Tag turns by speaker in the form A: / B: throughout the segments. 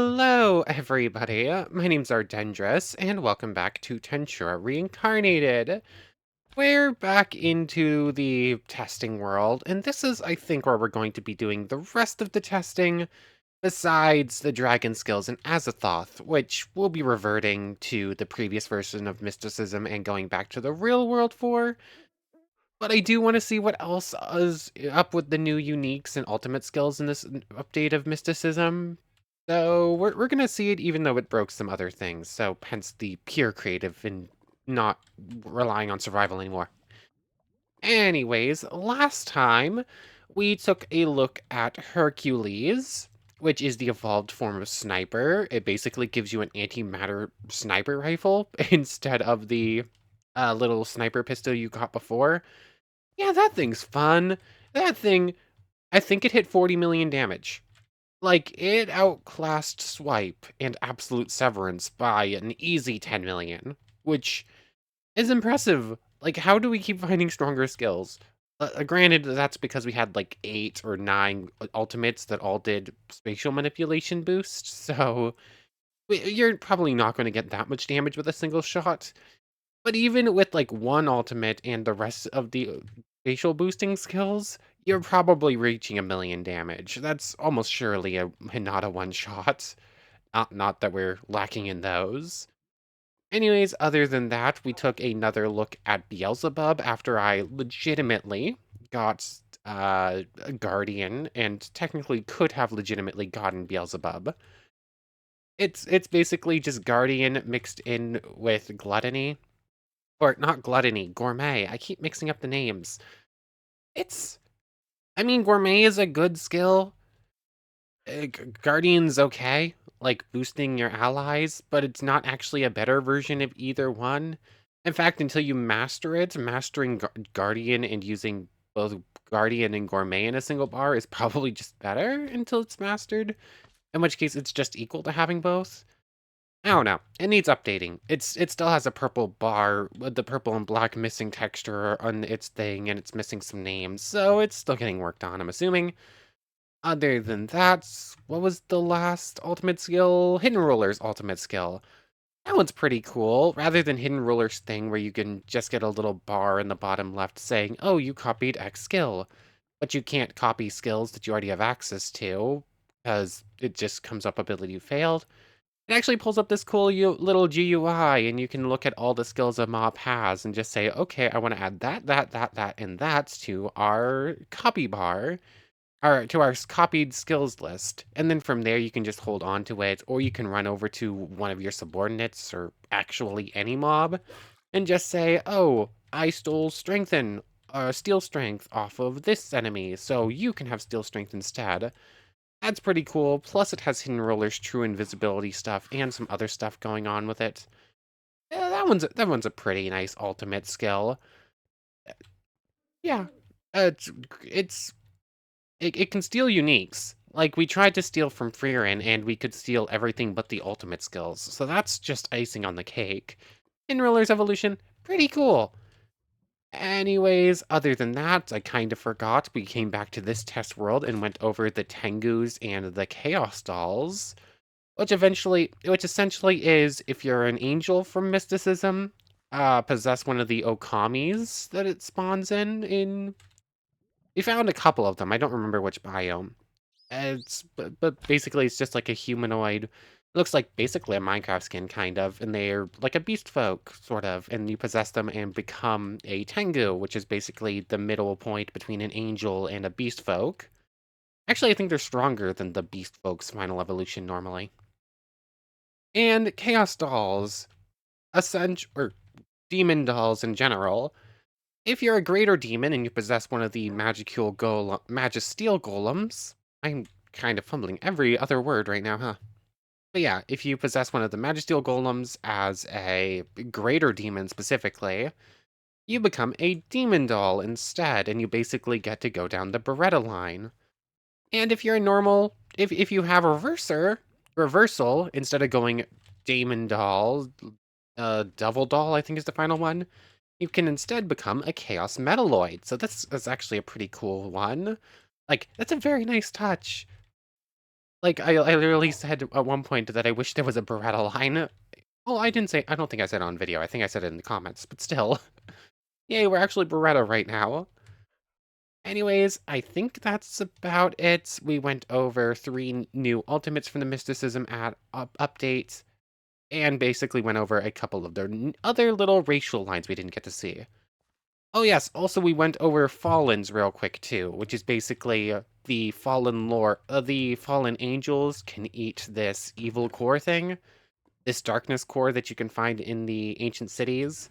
A: Hello, everybody. My name's Ardendris, and welcome back to Tensura Reincarnated. We're back into the testing world, and this is, I think, where we're going to be doing the rest of the testing, besides the dragon skills and Azathoth, which we'll be reverting to the previous version of mysticism and going back to the real world for. But I do want to see what else is up with the new uniques and ultimate skills in this update of mysticism. So we're gonna see it even though it broke some other things. So hence the pure creative and not relying on survival anymore. Anyways, last time we took a look at Hercules, which is the evolved form of sniper. It basically gives you an antimatter sniper rifle instead of the little sniper pistol you got before. Yeah, that thing's fun. That thing, I think it hit 40 million damage. Like, it outclassed Swipe and Absolute Severance by an easy 10 million, which is impressive. Like, how do we keep finding stronger skills? Granted, that's because we had like 8 or 9 ultimates that all did spatial manipulation boost, so you're probably not going to get that much damage with a single shot. But even with like one ultimate and the rest of the facial boosting skills, you're probably reaching a million damage. That's almost surely a Hinata one shot. Not that we're lacking in those. Anyways, other than that, we took another look at Beelzebub after I legitimately got a Guardian and technically could have legitimately gotten Beelzebub. It's basically just Guardian mixed in with Gluttony. Or not Gluttony, Gourmet. I keep mixing up the names. It's I mean, Gourmet is a good skill. Guardian's okay, like boosting your allies, but it's not actually a better version of either one. In fact, until you master it, mastering Guardian and using both Guardian and Gourmet in a single bar is probably just better until it's mastered, in which case it's just equal to having both. I don't know. It needs updating. It still has a purple bar with the purple and black missing texture on its thing, and it's missing some names, so it's still getting worked on, I'm assuming. Other than that, what was the last ultimate skill? Hidden Roller's ultimate skill. That one's pretty cool. Rather than Hidden Roller's thing where you can just get a little bar in the bottom left saying, oh, you copied X skill. But you can't copy skills that you already have access to, because it just comes up ability failed. It actually pulls up this cool little GUI, and you can look at all the skills a mob has and just say, okay, I want to add that, and that to our copy bar, or to our copied skills list. And then from there, you can just hold on to it, or you can run over to one of your subordinates, or actually any mob, and just say, oh, I stole strengthen, steel strength off of this enemy, so you can have steel strength instead. That's pretty cool. Plus, it has Hidden Roller's true invisibility stuff and some other stuff going on with it. Yeah, that one's a pretty nice ultimate skill. Yeah, uh, it's it's it can steal uniques. Like we tried to steal from Freerin, and we could steal everything but the ultimate skills. So that's just icing on the cake. Hidden Roller's evolution, pretty cool. Anyways, other than that, I kind of forgot. We came back to this test world and went over the Tengus and the Chaos Dolls. Which essentially is if you're an angel from mysticism, possess one of the Okamis that it spawns in. We found a couple of them. I don't remember which biome. But basically it's just like a humanoid. It looks like basically a Minecraft skin kind of, and they're like a beast folk sort of, and you possess them and become a Tengu, which is basically the middle point between an angel and a beast folk. Actually, I think they're stronger than the beast folk's final evolution normally. And Chaos Dolls, or Demon Dolls in general. If you're a greater demon and you possess one of the Magisteel Golems, I'm kind of fumbling every other word right now, huh? But yeah, if you possess one of the Magisteel Golems as a greater demon specifically, you become a Demon Doll instead, and you basically get to go down the Beretta line. And if you're a normal, if you have reversal, instead of going Demon Doll, Devil Doll, I think is the final one, you can instead become a Chaos Metalloid. So that's actually a pretty cool one. Like, that's a very nice touch. Like, I literally said at one point that I wish there was a Beretta line. Well, I didn't say, I don't think I said it on video. I think I said it in the comments, but still. Yay, we're actually Beretta right now. Anyways, I think that's about it. We went over 3 new ultimates from the Mysticism update, and basically went over a couple of their other little racial lines we didn't get to see. Oh yes, also we went over Fallens real quick too, which is basically the fallen lore. The fallen angels can eat this evil core thing, this darkness core that you can find in the ancient cities.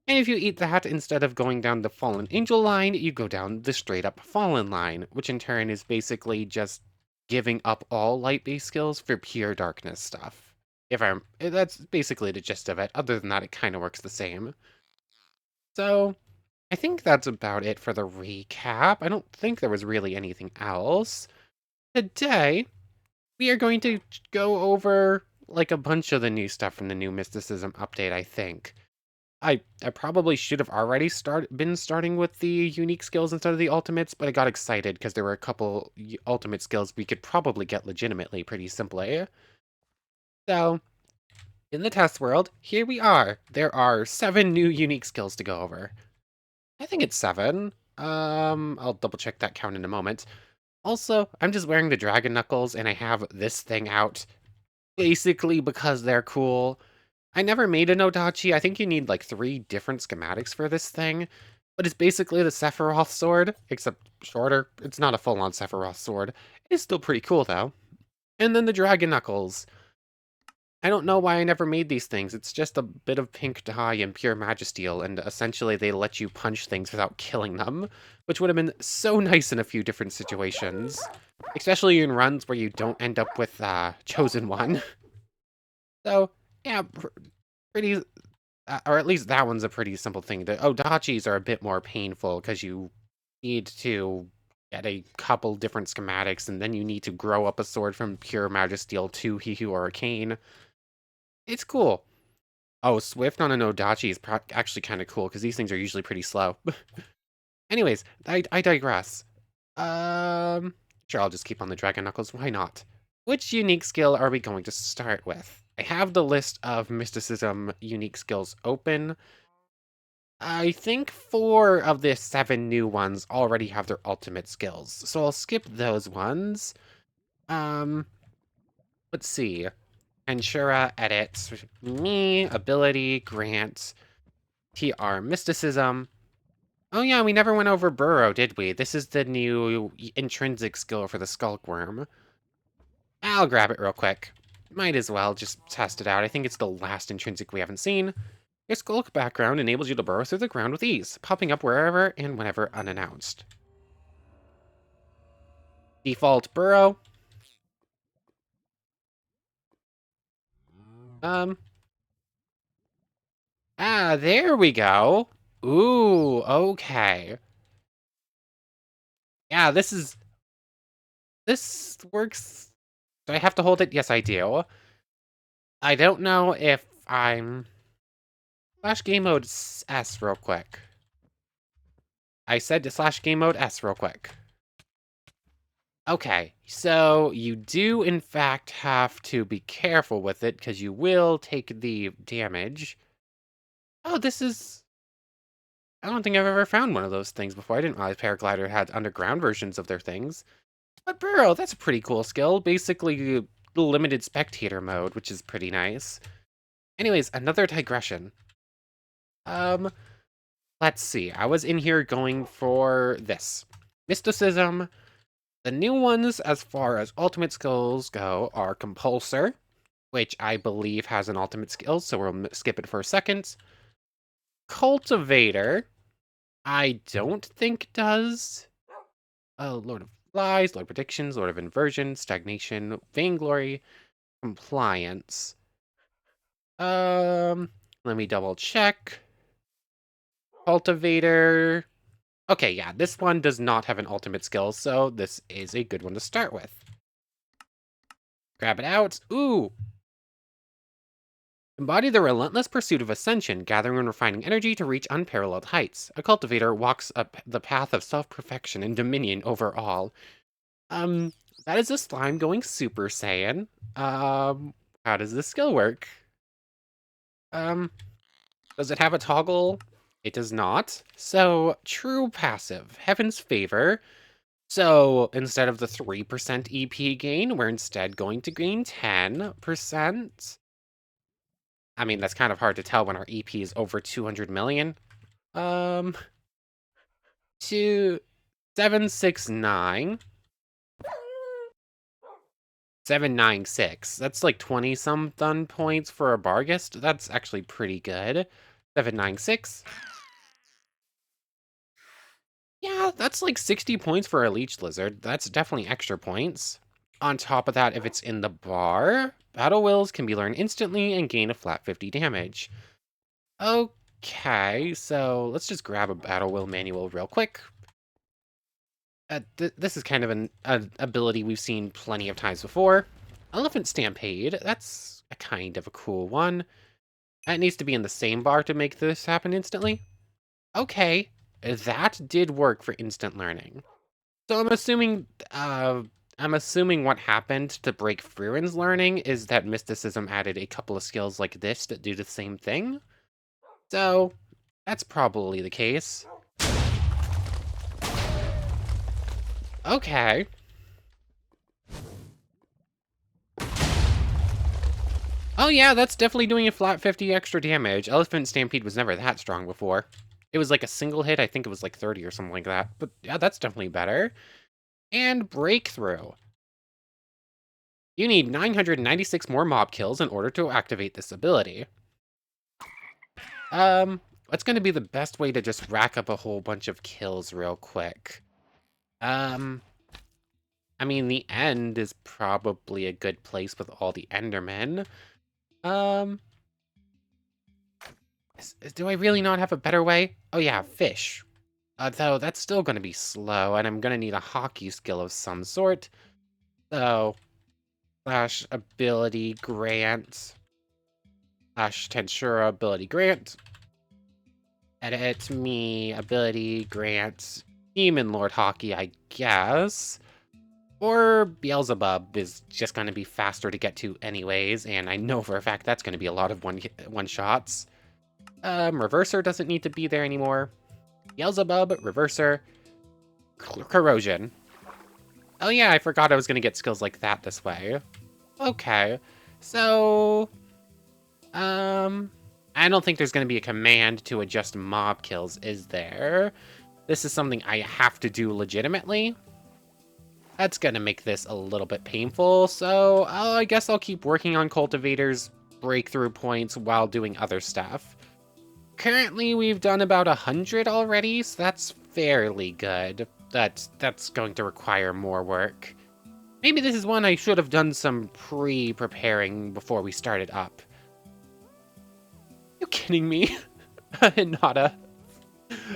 A: And if you eat that, instead of going down the fallen angel line, you go down the straight up fallen line, which in turn is basically just giving up all light-based skills for pure darkness stuff. That's basically the gist of it. Other than that, it kind of works the same. So, I think that's about it for the recap. I don't think there was really anything else. Today, we are going to go over like a bunch of the new stuff from the new Mysticism update, I think. I probably should have already been starting with the unique skills instead of the ultimates, but I got excited because there were a couple ultimate skills we could probably get legitimately pretty simply. So, in the test world, here we are. There are 7 new unique skills to go over. I think it's 7. I'll double check that count in a moment. Also, I'm just wearing the dragon knuckles and I have this thing out basically because they're cool. I never made an Odachi. I think you need like 3 different schematics for this thing. But it's basically the Sephiroth sword, except shorter. It's not a full-on Sephiroth sword. It's still pretty cool though. And then the dragon knuckles. I don't know why I never made these things. It's just a bit of pink dye and pure magisteel, and essentially they let you punch things without killing them, which would have been so nice in a few different situations. Especially in runs where you don't end up with Chosen One. So, yeah, pretty, or at least that one's a pretty simple thing. The Odachis are a bit more painful because you need to get a couple different schematics, and then you need to grow up a sword from pure magisteel to Hihu Arcane. It's cool. Oh, Swift on an Odachi is actually kind of cool because these things are usually pretty slow. Anyways, I digress. Sure, I'll just keep on the Dragon Knuckles. Why not? Which unique skill are we going to start with? I have the list of Mysticism unique skills open. I think 4 of the 7 new ones already have their ultimate skills, so I'll skip those ones. Let's see. Tensura, edit, me, ability, grant, TR, mysticism. Oh yeah, we never went over Burrow, did we? This is the new intrinsic skill for the Skulkworm. I'll grab it real quick. Might as well just test it out. I think it's the last intrinsic we haven't seen. Your Skulk background enables you to burrow through the ground with ease, popping up wherever and whenever unannounced. Default Burrow. There we go. Ooh, okay. Yeah, this works. Do I have to hold it? Yes, I do. I don't know if I'm... Slash game mode S real quick. I said to slash game mode S real quick. Okay, so you do in fact have to be careful with it because you will take the damage. Oh, this is... I don't think I've ever found one of those things before. I didn't realize Paraglider had underground versions of their things. But Burrow, that's a pretty cool skill. Basically, limited spectator mode, which is pretty nice. Anyways, another digression. Let's see. I was in here going for this. Mysticism. The new ones, as far as ultimate skills go, are Compulsor, which I believe has an ultimate skill, so we'll skip it for a second. Cultivator, I don't think does. Lord of Flies, Lord of Predictions, Lord of Inversion, Stagnation, Vainglory, Compliance. Let me double check. Cultivator. Okay, yeah, this one does not have an ultimate skill, so this is a good one to start with. Grab it out. Ooh! Embody the relentless pursuit of ascension, gathering and refining energy to reach unparalleled heights. A cultivator walks up the path of self-perfection and dominion over all. that is a slime going Super Saiyan. How does this skill work? Does it have a toggle? It does not. So, true passive, Heaven's Favor. So, instead of the 3% EP gain, we're instead going to gain 10%. I mean, that's kind of hard to tell when our EP is over 200 million. Um, 769. 796. That's like 20 something points for a Bargist. That's actually pretty good. 796. Yeah, that's like 60 points for a Leech Lizard. That's definitely extra points. On top of that, if it's in the bar, Battle Wills can be learned instantly and gain a flat 50 damage. Okay, so let's just grab a Battle Will manual real quick. This is kind of an ability we've seen plenty of times before. Elephant Stampede, that's a kind of a cool one. It needs to be in the same bar to make this happen instantly. Okay, that did work for instant learning. So I'm assuming what happened to break Fruin's learning is that Mysticism added a couple of skills like this that do the same thing. So that's probably the case. Okay. Oh yeah, that's definitely doing a flat 50 extra damage. Elephant Stampede was never that strong before. It was like a single hit, I think it was like 30 or something like that. But yeah, that's definitely better. And Breakthrough. You need 996 more mob kills in order to activate this ability. What's going to be the best way to just rack up a whole bunch of kills real quick? I mean, the end is probably a good place with all the Endermen. Do I really not have a better way? Oh yeah, fish. Though that's still going to be slow, and I'm going to need a hockey skill of some sort. So, slash ability grant. Slash Tensura ability grant. Edit me ability grant Demon Lord Hockey, I guess. Or Beelzebub is just going to be faster to get to anyways, and I know for a fact that's going to be a lot of one shots. Reverser doesn't need to be there anymore. Beelzebub, Reverser, Corrosion. Oh yeah, I forgot I was going to get skills like that this way. Okay, so... I don't think there's going to be a command to adjust mob kills, is there? This is something I have to do legitimately. That's going to make this a little bit painful, so I guess I'll keep working on Cultivator's breakthrough points while doing other stuff. Currently, we've done about 100 already, so that's fairly good. That's going to require more work. Maybe this is one I should have done some pre-preparing before we started up. You kidding me? Hinata.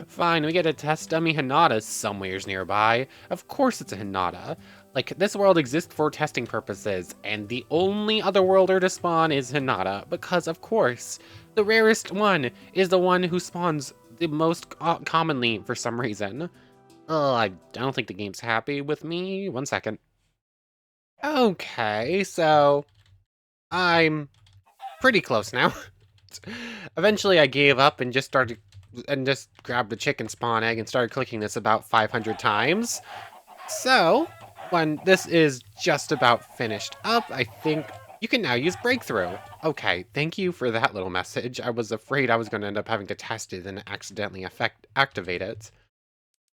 A: Fine, we get a test dummy Hinata somewheres nearby. Of course it's a Hinata. Like, this world exists for testing purposes, and the only other worlder to spawn is Hinata, because of course, the rarest one is the one who spawns the most commonly for some reason. Oh, I don't think the game's happy with me. 1 second. Okay, so I'm pretty close now. Eventually I gave up and just grabbed the chicken spawn egg and started clicking this about 500 times. So, when this is just about finished up, I think you can now use Breakthrough. Okay, thank you for that little message. I was afraid I was going to end up having to test it and accidentally activate it.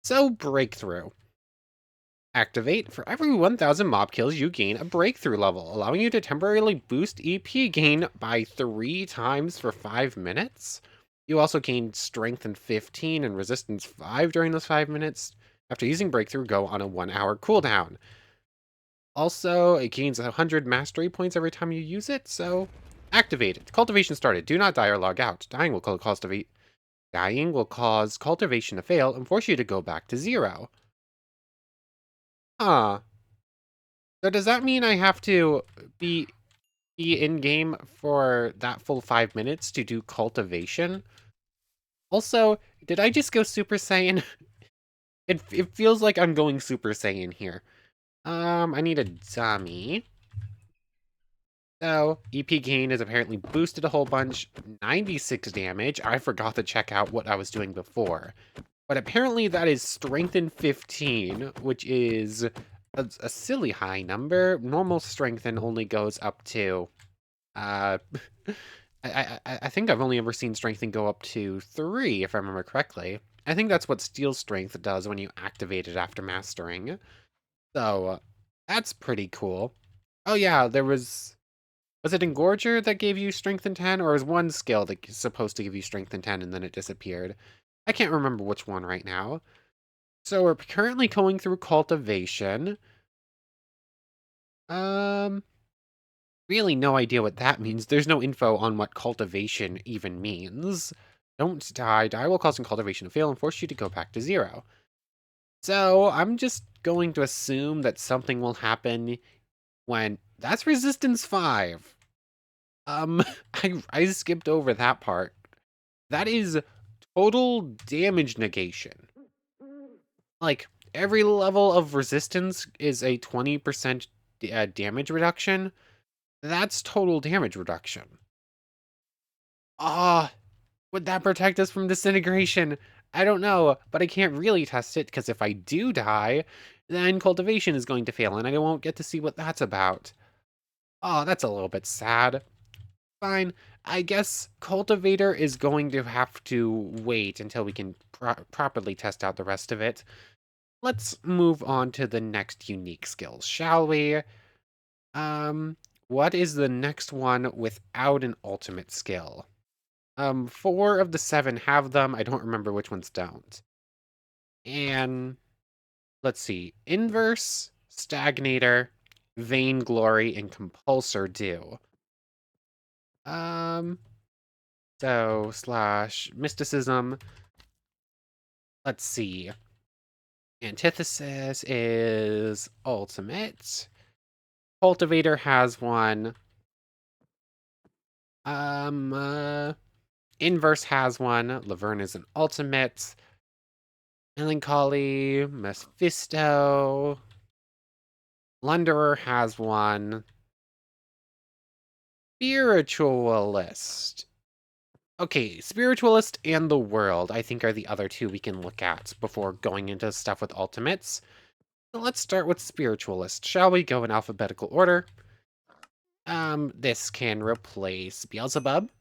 A: So, Breakthrough. Activate. For every 1,000 mob kills, you gain a breakthrough level, allowing you to temporarily boost EP gain by 3 times for 5 minutes. You also gain strength in 15 and resistance 5 during those 5 minutes. After using breakthrough, go on a 1-hour cooldown. Also, it gains 100 mastery points every time you use it, so activate it. Cultivation started. Do not die or log out. Dying will cause cultivation to fail and force you to go back to 0. Huh. So does that mean I have to be in-game for that full 5 minutes to do cultivation? Also, did I just go Super Saiyan? It feels like I'm going Super Saiyan here. I need a dummy. So, EP gain is apparently boosted a whole bunch. 96 damage. I forgot to check out what I was doing before. But apparently that is strengthen 15, which is a silly high number. Normal strengthen only goes up to... Uh, I think I've only ever seen strengthen go up to 3, if I remember correctly. I think that's what steel strength does when you activate it after mastering. So, that's pretty cool. Oh yeah, there was... Was it Engorger that gave you strength in 10, or was one skill that is supposed to give you strength in 10 and then it disappeared? I can't remember which one right now. So we're currently going through cultivation. Really no idea what that means. There's no info on what cultivation even means. Don't die. Die will cause some cultivation to fail and force you to go back to 0. So I'm just going to assume that something will happen when... That's resistance 5. I skipped over that part. That is total damage negation. Like, every level of resistance is a 20% damage reduction. That's total damage reduction. Ah, would that protect us from disintegration? I don't know, but I can't really test it, because if I do die, then cultivation is going to fail, and I won't get to see what that's about. Oh, that's a little bit sad. Fine. I guess Cultivator is going to have to wait until we can properly test out the rest of it. Let's move on to the next unique skills, shall we? What is the next one without an ultimate skill? 4 of the 7 have them. I don't remember which ones don't. And let's see. Inverse, Stagnator, Vainglory, and Compulsor do. So, slash mysticism. Let's see. Antithesis is ultimate. Cultivator has one. Inverse has one. Laverne is an ultimate. Melancholy, Mephisto. Plunderer has one. Spiritualist. Okay, Spiritualist and the World, I think, are the other two we can look at before going into stuff with ultimates. So let's start with Spiritualist. Shall we go in alphabetical order? This can replace Beelzebub.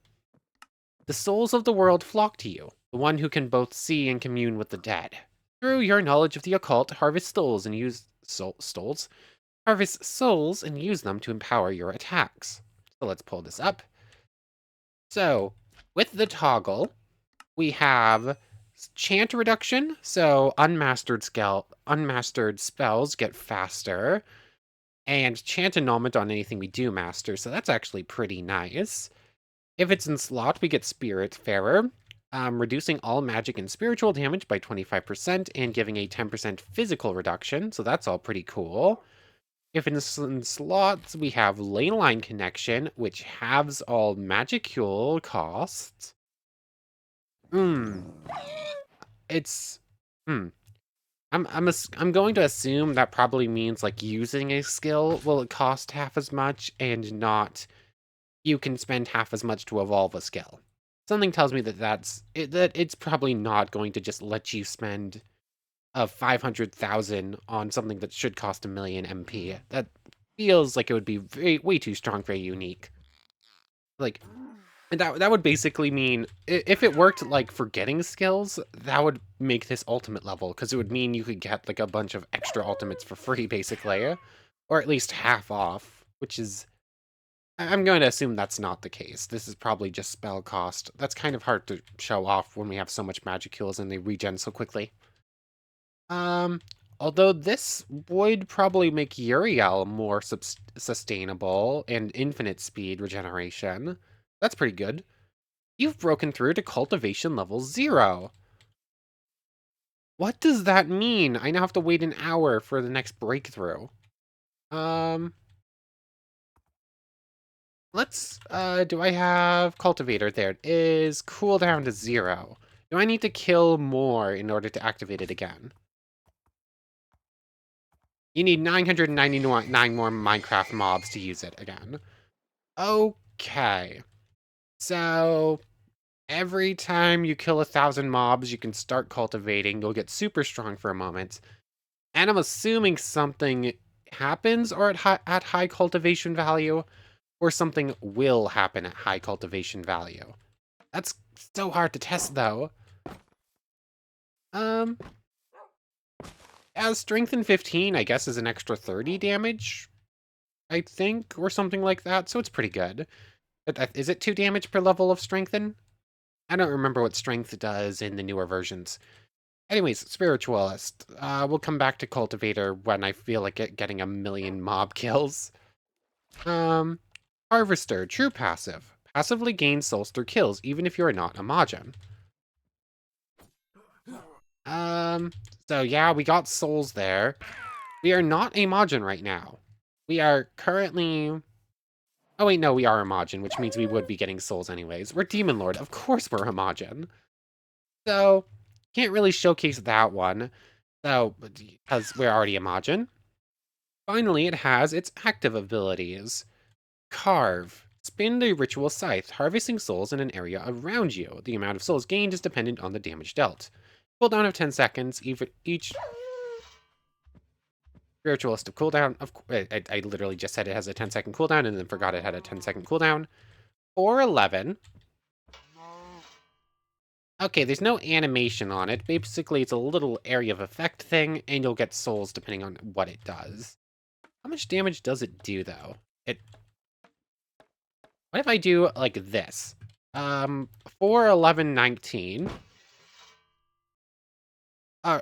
A: The souls of the world flock to you, the one who can both see and commune with the dead. Through your knowledge of the occult, harvest souls and use harvest souls and use them to empower your attacks. So let's pull this up. So, with the toggle, we have chant reduction, so unmastered spells get faster, and chant annulment on anything we do master, so that's actually pretty nice. If it's in slot, we get Spiritfarer, reducing all magic and spiritual damage by 25% and giving a 10% physical reduction, so that's all pretty cool. If in slots, we have Leyline Connection, which halves all Magicule costs. It's... I'm going to assume that probably means, like, using a skill will cost half as much, and not you can spend half as much to evolve a skill. Something tells me that it's probably not going to just let you spend 500,000 on something that should cost 1 million MP. That feels like it would be way too strong for a unique. Like, and that would basically mean, if it worked, like, for getting skills, that would make this ultimate level, because it would mean you could get, like, a bunch of extra ultimates for free, basically. Or at least half off, which is... I'm going to assume that's not the case. This is probably just spell cost. That's kind of hard to show off when we have so much Magicules and they regen so quickly. Although this would probably make Uriel more sustainable and infinite speed regeneration. That's pretty good. You've broken through to cultivation level 0. What does that mean? I now have to wait an hour for the next breakthrough. Let's, do I have Cultivator? There it is. Cooldown to 0. Do I need to kill more in order to activate it again? You need 999 more Minecraft mobs to use it again. Okay. So, every time you kill 1,000 mobs, you can start cultivating. You'll get super strong for a moment. And I'm assuming something happens or at high cultivation value, or something will happen at high cultivation value. That's so hard to test, though. Um, as Strengthen 15, I guess, is an extra 30 damage, I think, or something like that, so it's pretty good. Is it 2 damage per level of Strengthen? I don't remember what Strength does in the newer versions. Anyways, Spiritualist. We'll come back to Cultivator when I feel like getting a million mob kills. Harvester, true passive. Passively gains souls through kills, even if you are not a Majin. So yeah, we got souls there. We are not a Majin right now. We are currently... Oh wait, no, we are a Majin, which means we would be getting souls anyways. We're Demon Lord, of course we're a Majin. So, can't really showcase that one, so, because we're already a Majin. Finally, it has its active abilities. Carve. Spin the ritual scythe, harvesting souls in an area around you. The amount of souls gained is dependent on the damage dealt. Cooldown of 10 seconds, each spiritualist of cooldown. I literally just said it has a 10-second cooldown and then forgot it had a 10-second cooldown. 411. Okay, there's no animation on it. Basically, it's a little area of effect thing, and you'll get souls depending on what it does. How much damage does it do, though? What if I do, like, this? 4, 11, 19.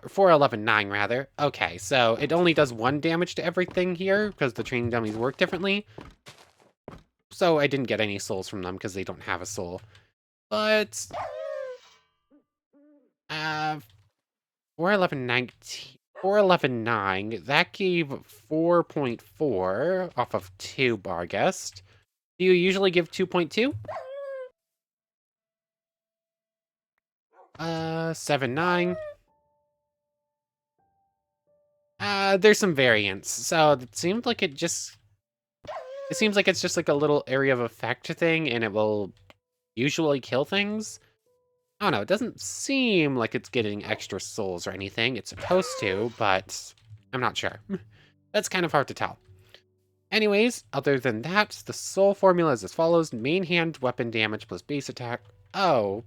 A: 4, 11, 9, rather. Okay, so it only does 1 damage to everything here, because the training dummies work differently. So I didn't get any souls from them, because they don't have a soul. But... 4, 11, 19... 4, 11, 9. That gave 4.4 off of 2 Barghest. Do you usually give 2.2? 7, 9. There's some variance. So it seems like it's just like a little area of effect thing, and it will usually kill things. I don't know, it doesn't seem like it's getting extra souls or anything. It's supposed to, but I'm not sure. That's kind of hard to tell. Anyways, other than that, the soul formula is as follows. Main hand weapon damage plus base attack. Oh.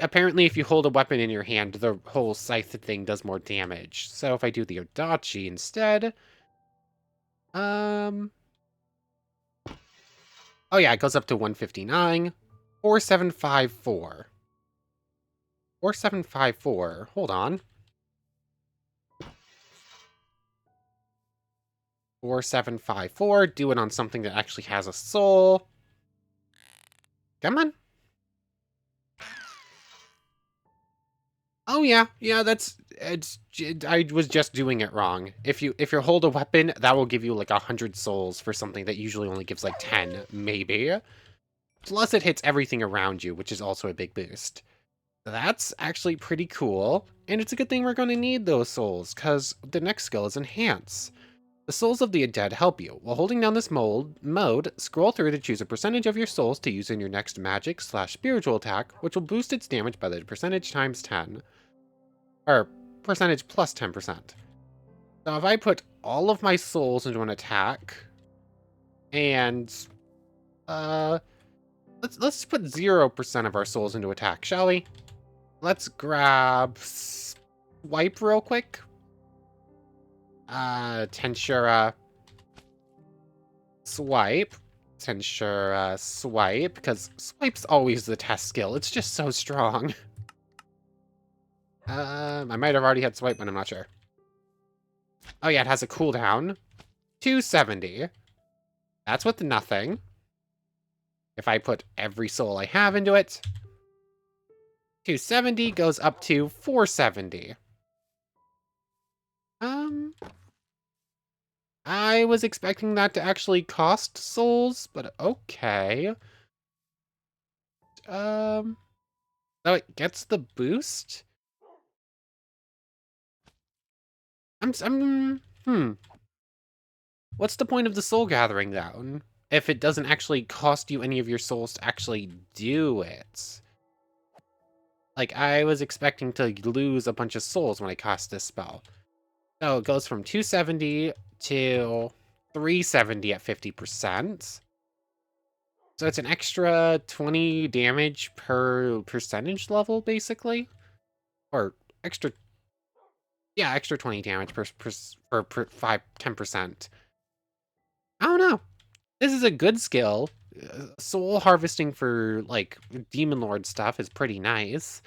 A: Apparently, if you hold a weapon in your hand, the whole scythe thing does more damage. So if I do the Odachi instead... Oh yeah, it goes up to 159. 4754. 4754. Hold on. 4754. Do it on something that actually has a soul. Come on. Oh yeah, I was just doing it wrong. If you hold a weapon, that will give you like 100 souls for something that usually only gives like 10, maybe. Plus it hits everything around you, which is also a big boost. That's actually pretty cool, and it's a good thing we're going to need those souls, because the next skill is Enhance. The souls of the dead help you. While holding down this mode, scroll through to choose a percentage of your souls to use in your next magic/spiritual attack, which will boost its damage by the percentage times 10. Or percentage plus 10%. So if I put all of my souls into an attack, and let's put 0% of our souls into attack, shall we? Let's grab Swipe real quick. Tensura Swipe. Tensura Swipe, because Swipe's always the test skill. It's just so strong. I might have already had Swipe, but I'm not sure. Oh yeah, it has a cooldown. 270. That's with nothing. If I put every soul I have into it, 270 goes up to 470. I was expecting that to actually cost souls, but okay. So it gets the boost? What's the point of the soul gathering, though? If it doesn't actually cost you any of your souls to actually do it. Like, I was expecting to lose a bunch of souls when I cast this spell. So it goes from 270 to 370 at 50%. So it's an extra 20 damage per percentage level, basically. Or extra, yeah, extra 20 damage per 10%. I don't know. This is a good skill. Soul harvesting for, like, Demon Lord stuff is pretty nice.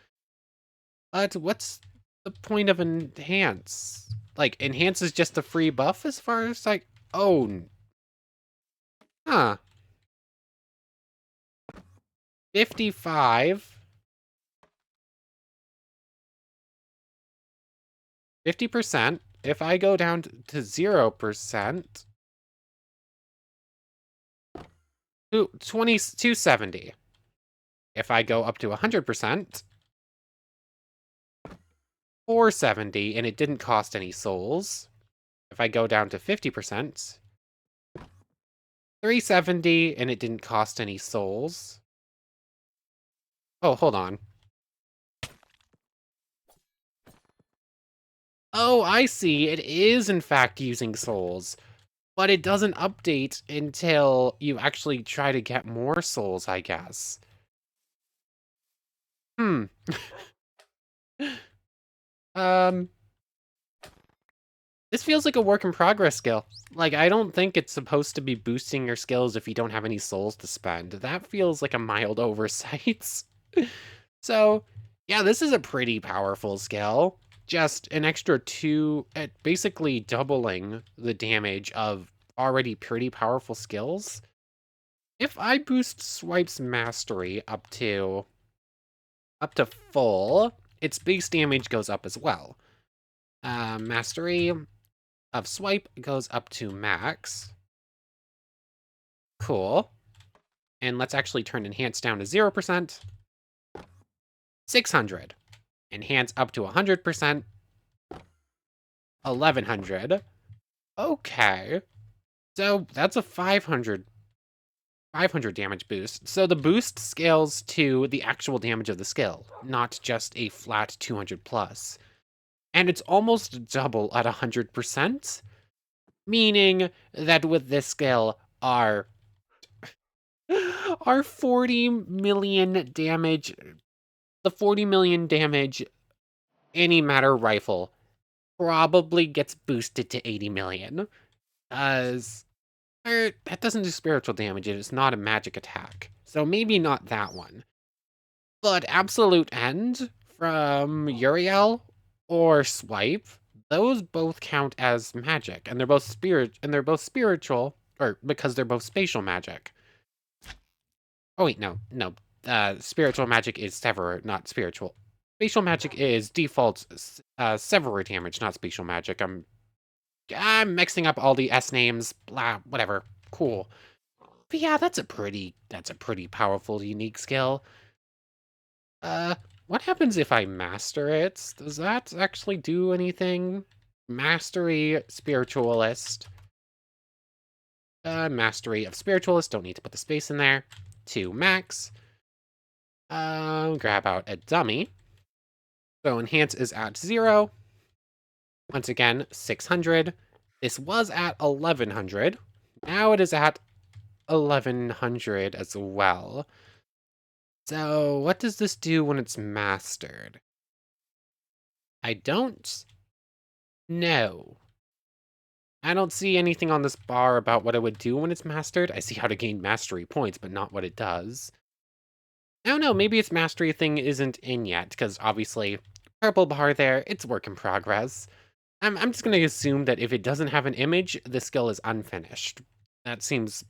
A: But what's the point of enhance? Like, enhance is just a free buff as far as, like, oh, huh. 55. 50%. If I go down to 0%, 270. If I go up to 100%, 470, and it didn't cost any souls. If I go down to 50%, 370, and it didn't cost any souls. Oh, hold on. Oh, I see. It is, in fact, using souls. But it doesn't update until you actually try to get more souls, I guess. Hmm. Um, this feels like a work in progress skill. Like, I don't think it's supposed to be boosting your skills if you don't have any souls to spend. That feels like a mild oversight. So, yeah, this is a pretty powerful skill. Just an extra 2 at basically doubling the damage of already pretty powerful skills. If I boost Swipe's Mastery up to full, its base damage goes up as well. Mastery of Swipe goes up to max. Cool. And let's actually turn Enhance down to 0%. 600. Enhance up to 100%. 1100. Okay. So that's a 500 damage boost. So the boost scales to the actual damage of the skill, not just a flat 200 plus. And it's almost double at 100%, meaning that with this skill, our 40 million damage, the 40 million damage antimatter rifle probably gets boosted to 80 million. As that doesn't do spiritual damage, it's not a magic attack. So maybe not that one. But Absolute End from Uriel or Swipe, those both count as magic, and they're both spiritual, or because they're both spatial magic. Oh wait, no. Spiritual magic is sever, not spiritual. Spatial magic is default severer damage, not spatial magic. I'm mixing up all the S names, blah, whatever. Cool. But yeah, that's a pretty powerful, unique skill. What happens if I master it? Does that actually do anything? Mastery Spiritualist. Mastery of Spiritualist, don't need to put the space in there. 2 max. Grab out a dummy. So Enhance is at 0. Once again, 600. This was at 1100. Now it is at 1100 as well. So what does this do when it's mastered? I don't know. I don't see anything on this bar about what it would do when it's mastered. I see how to gain mastery points, but not what it does. I don't know, maybe its mastery thing isn't in yet, because obviously, purple bar there, it's work in progress. I'm just going to assume that if it doesn't have an image, the skill is unfinished. That seems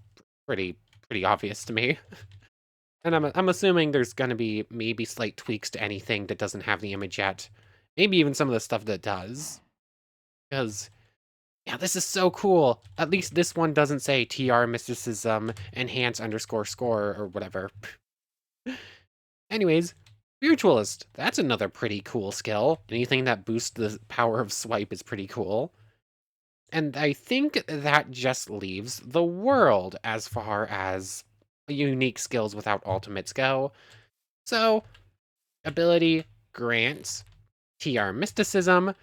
A: pretty obvious to me. And I'm assuming there's going to be maybe slight tweaks to anything that doesn't have the image yet. Maybe even some of the stuff that does. Because, yeah, this is so cool. At least this one doesn't say TR Mysticism enhance _score or whatever. Anyways, Spiritualist, that's another pretty cool skill. Anything that boosts the power of swipe is pretty cool. And I think that just leaves the world as far as unique skills without ultimates go. So, ability grants TR Mysticism,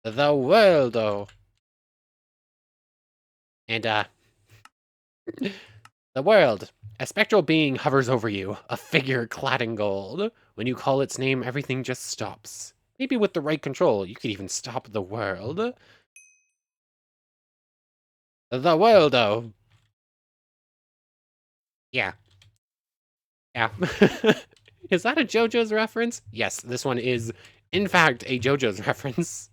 A: the Worldo. And, the world. A spectral being hovers over you, a figure clad in gold. When you call its name, everything just stops. Maybe with the right control, you could even stop the world. The Worldo. Yeah. Yeah. Is that a JoJo's reference? Yes, this one is, in fact, a JoJo's reference.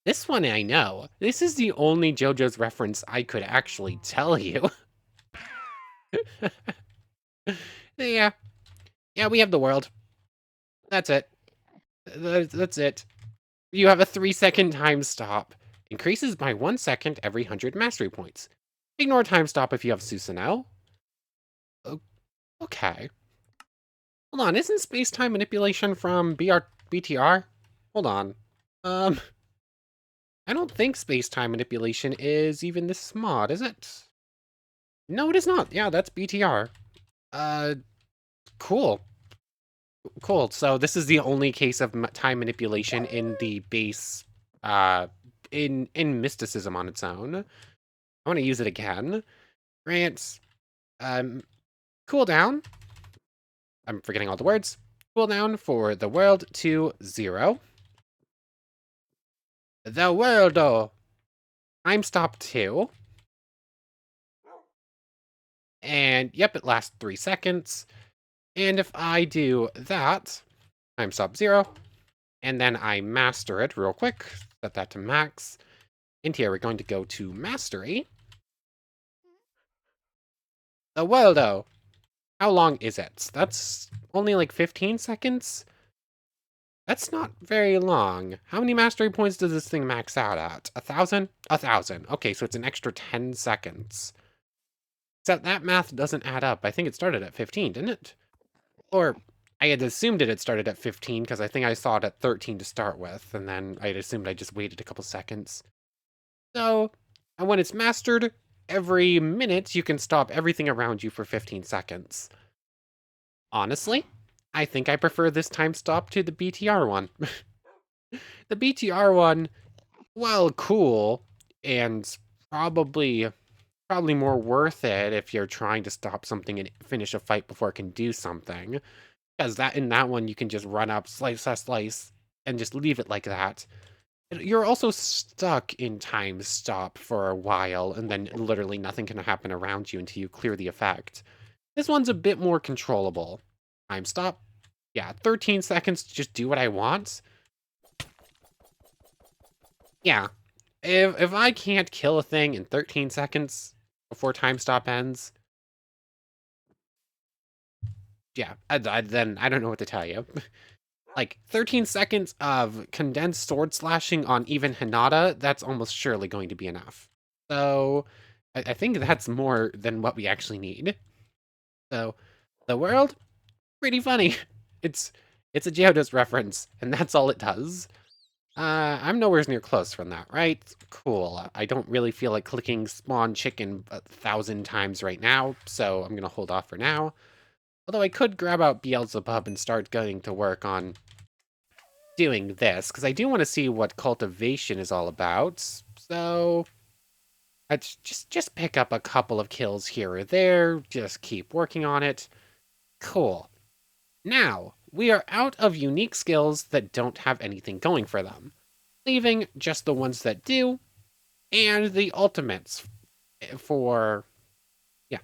A: This one I know. This is the only JoJo's reference I could actually tell you. Yeah. Yeah, we have the world. That's it. That's it. You have a 3-second time stop. Increases by 1 second every 100 mastery points. Ignore time stop if you have Susanoo. Okay. Hold on, isn't space-time manipulation from BTR? Hold on. I don't think space-time manipulation is even this mod, is it? No, it is not. Yeah, that's BTR. Cool. Cool. So this is the only case of time manipulation in the base, in mysticism on its own. I want to use it again. Grants, cooldown. I'm forgetting all the words. Cooldown for the world to 0. The world, time stop 2. And yep, it lasts 3 seconds. And if I do that, time stop 0, and then I master it real quick, set that to max. And here we're going to go to mastery. The worldo. How long is it? That's only like 15 seconds? That's not very long. How many mastery points does this thing max out at? 1,000? 1,000. Okay, so it's an extra 10 seconds. Except that math doesn't add up. I think it started at 15, didn't it? Or I had assumed it had started at 15 because I think I saw it at 13 to start with, and then I had assumed I just waited a couple seconds. So, and when it's mastered, every minute you can stop everything around you for 15 seconds. Honestly, I think I prefer this time stop to the BTR one. The BTR one, well, cool, and probably more worth it if you're trying to stop something and finish a fight before it can do something. Because in that one, you can just run up, slice, slice, slice, and just leave it like that. You're also stuck in time stop for a while, and then literally nothing can happen around you until you clear the effect. This one's a bit more controllable. Time stop. Yeah, 13 seconds to just do what I want. Yeah. If I can't kill a thing in 13 seconds before time stop ends, yeah, then I don't know what to tell you. Like, 13 seconds of condensed sword slashing on even Hinata, that's almost surely going to be enough. So, I think that's more than what we actually need. So, the world, pretty funny. It's a JoJo's reference, and that's all it does. I'm nowhere near close from that, right? Cool. I don't really feel like clicking spawn chicken 1,000 times right now, so I'm gonna hold off for now. Although I could grab out Beelzebub and start going to work on doing this, because I do want to see what cultivation is all about. So let's just pick up a couple of kills here or there, just keep working on it. Cool. Now, we are out of unique skills that don't have anything going for them, leaving just the ones that do, and the ultimates for, yeah,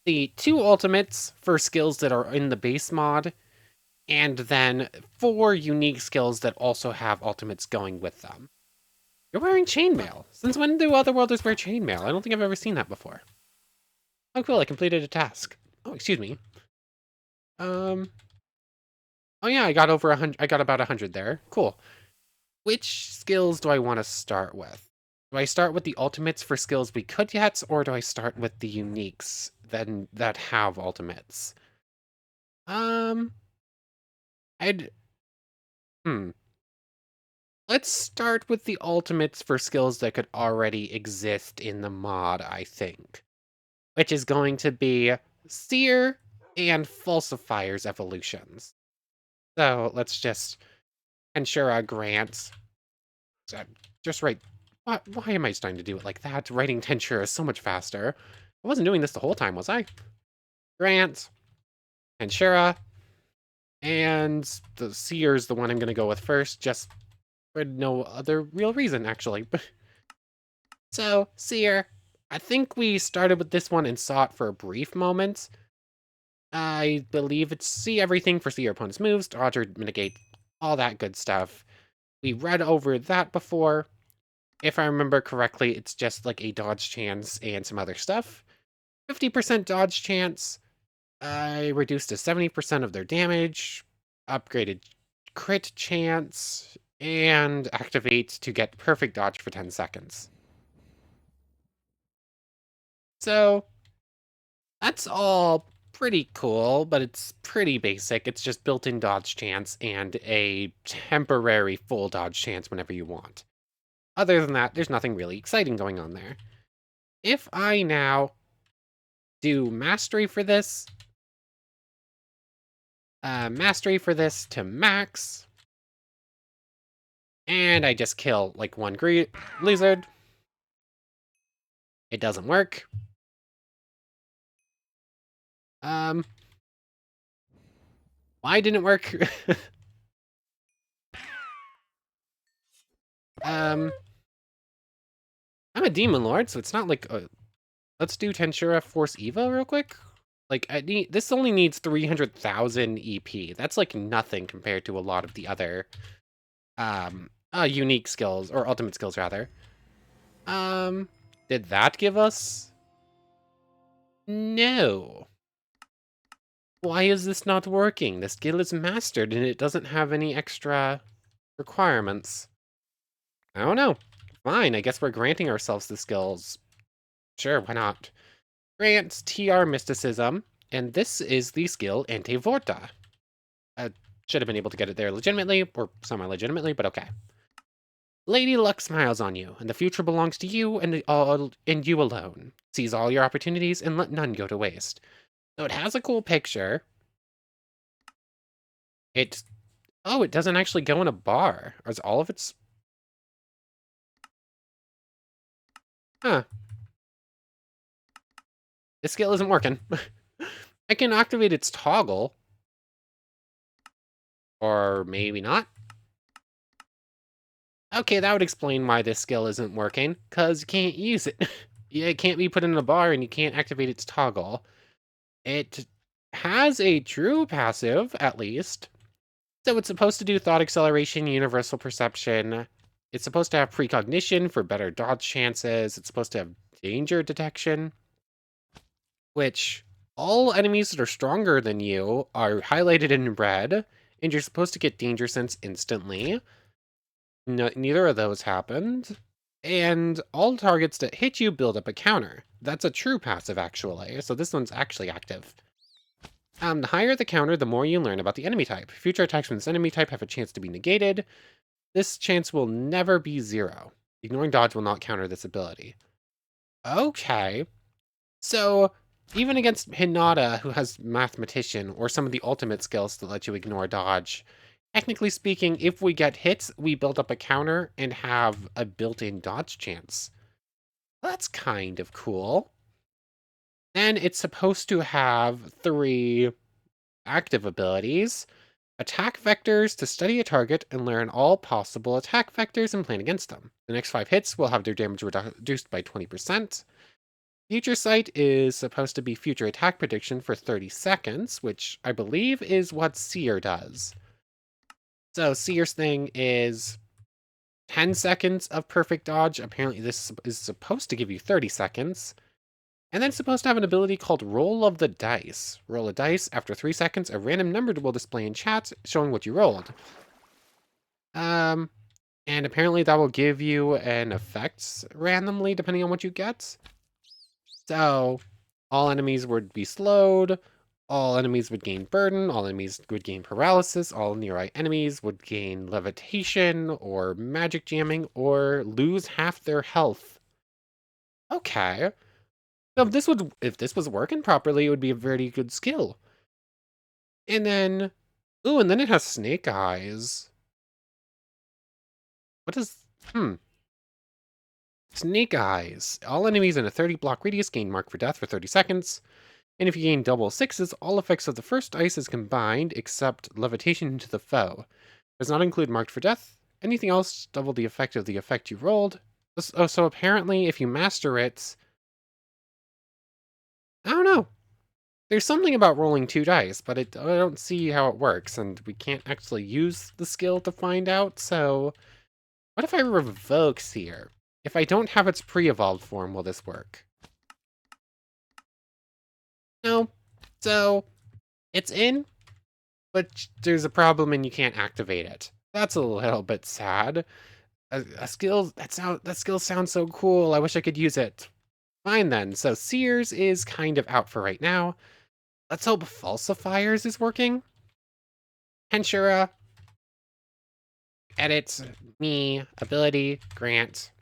A: the 2 ultimates for skills that are in the base mod, and then 4 unique skills that also have ultimates going with them. You're wearing chainmail. Since when do Otherworlders wear chainmail? I don't think I've ever seen that before. Oh, cool, I completed a task. Oh, excuse me. Oh yeah, I got over 100. I got about 100 there. Cool. Which skills do I want to start with? Do I start with the ultimates for skills we could get, or do I start with the uniques that have ultimates? I'd... Let's start with the ultimates for skills that could already exist in the mod, I think. Which is going to be Seer and Falsifier's evolutions. So let's just Tensura grants. Just write. Why am I starting to do it like that? Writing Tensura is so much faster. I wasn't doing this the whole time, was I? Grant, Tensura, and the Seer's the one I'm going to go with first, just for no other real reason, actually. So, Seer, I think we started with this one and saw it for a brief moment. I believe it's see everything for see your opponent's moves, dodge or mitigate, all that good stuff. We read over that before. If I remember correctly, it's just like a dodge chance and some other stuff. 50% dodge chance. I reduced to 70% of their damage. Upgraded crit chance. And activate to get perfect dodge for 10 seconds. So, that's all pretty cool, but it's pretty basic. It's just built-in dodge chance and a temporary full dodge chance whenever you want. Other than that, there's nothing really exciting going on there. If I now do mastery for this to max, and I just kill like one lizard, it doesn't work. Why didn't it work? I'm a demon lord, so it's not like let's do Tensura Force Evo real quick. Like, this only needs 300,000 EP. That's like nothing compared to a lot of the other unique skills, or ultimate skills rather. Did that give us? No. Why is this not working? The skill is mastered and it doesn't have any extra requirements. I don't know. Fine, I guess we're granting ourselves the skills. Sure, why not? Grants TR Mysticism, and this is the skill Antevorta. I should have been able to get it there legitimately, or semi-legitimately, but okay. Lady Luck smiles on you, and the future belongs to you and you alone. Seize all your opportunities and let none go to waste. So it has a cool picture. It doesn't actually go in a bar. Or is all of its... Huh. This skill isn't working. I can activate its toggle. Or maybe not. Okay, that would explain why this skill isn't working, because you can't use it. It can't be put in a bar and you can't activate its toggle. It has a true passive, at least. So it's supposed to do thought acceleration, universal perception. It's supposed to have precognition for better dodge chances. It's supposed to have danger detection, which all enemies that are stronger than you are highlighted in red, and you're supposed to get danger sense instantly. No, neither of those happened. And all targets that hit you build up a counter. That's a true passive, actually. So this one's actually active. The higher the counter, the more you learn about the enemy type. Future attacks from this enemy type have a chance to be negated. This chance will never be 0. Ignoring dodge will not counter this ability. Okay. So, even against Hinata, who has Mathematician, or some of the ultimate skills that let you ignore dodge, technically speaking, if we get hits, we build up a counter and have a built-in dodge chance. That's kind of cool. And it's supposed to have 3 active abilities. Attack vectors to study a target and learn all possible attack vectors and plan against them. The next 5 hits will have their damage reduced by 20%. Future Sight is supposed to be future attack prediction for 30 seconds, which I believe is what Seer does. So Seer's thing is 10 seconds of perfect dodge. Apparently this is supposed to give you 30 seconds. And then it's supposed to have an ability called Roll of the Dice. Roll a dice. After 3 seconds, a random number will display in chat showing what you rolled. And apparently that will give you an effect randomly depending on what you get. So all enemies would be slowed. All enemies would gain burden, all enemies would gain paralysis, all nearby enemies would gain levitation or magic jamming or lose half their health. Okay. So if this was working properly, it would be a very good skill. And then, ooh, and then it has snake eyes. What is, snake eyes. All enemies in a 30 block radius gain mark for death for 30 seconds. And if you gain double sixes, all effects of the first ice is combined except levitation to the foe. Does not include marked for death. Anything else, double the effect you rolled. Oh, so apparently if you master it, I don't know. There's something about rolling 2 dice, but I don't see how it works, and we can't actually use the skill to find out, so what if I revoke Seer? If I don't have its pre-evolved form, will this work? No. So, it's in, but there's a problem and you can't activate it. That's a little bit sad. A skill, that skill sounds so cool, I wish I could use it. Fine then, so Seers is kind of out for right now. Let's hope Falsifiers is working. Tensura, edit, me, ability, grant,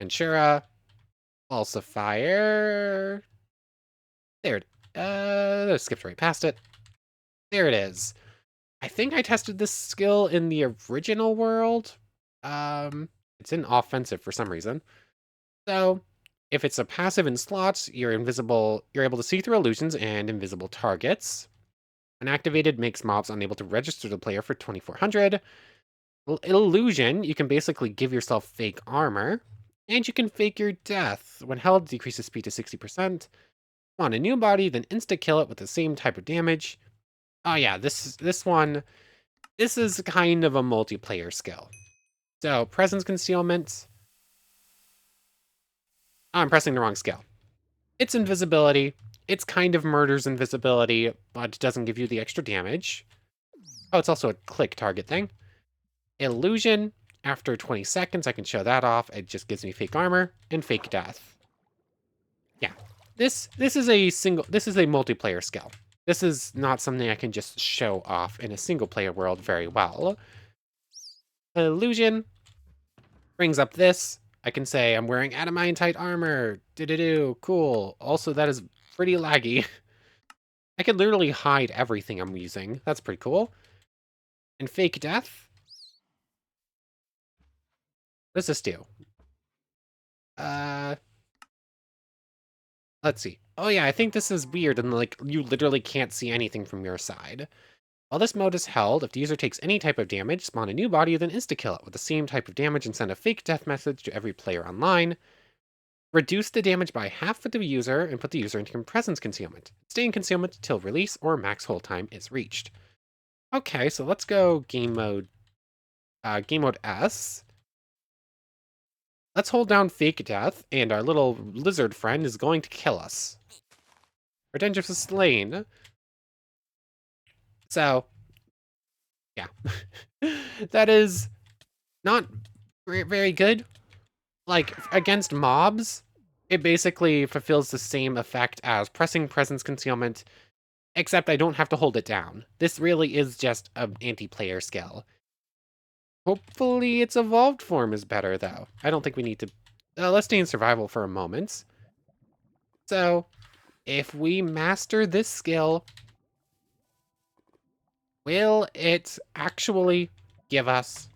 A: Tensura, Falsifier. There it, skipped right past it. There it is. I think I tested this skill in the original world. It's in offensive for some reason. So, if it's a passive in slots, you're invisible. You're able to see through illusions and invisible targets. Unactivated makes mobs unable to register the player for 2400. Illusion, you can basically give yourself fake armor, and you can fake your death. When held, decreases speed to 60%. On a new body, then insta-kill it with the same type of damage. Oh yeah, this is kind of a multiplayer skill. So, presence concealment. Oh, I'm pressing the wrong skill. It's invisibility. It's kind of murders invisibility, but doesn't give you the extra damage. Oh, it's also a click target thing. Illusion. After 20 seconds, I can show that off. It just gives me fake armor and fake death. Yeah. This is a multiplayer skill. This is not something I can just show off in a single player world very well. Illusion brings up this. I can say I'm wearing adamantite armor. Do-do-do. Cool. Also, that is pretty laggy. I can literally hide everything I'm using. That's pretty cool. And fake death. What does this do? Let's see. Oh yeah, I think this is weird and like you literally can't see anything from your side. While this mode is held, if the user takes any type of damage, spawn a new body, then insta-kill it with the same type of damage and send a fake death message to every player online. Reduce the damage by half for the user and put the user into presence concealment. Stay in concealment until release or max hold time is reached. Okay, so let's go game mode S. Let's hold down fake death, and our little lizard friend is going to kill us. Revenge is slain. So, yeah. That is not very good. Like, against mobs, it basically fulfills the same effect as pressing presence concealment, except I don't have to hold it down. This really is just an anti-player skill. Hopefully its evolved form is better, though. I don't think we need to... let's stay in survival for a moment. So, if we master this skill, will it actually give us...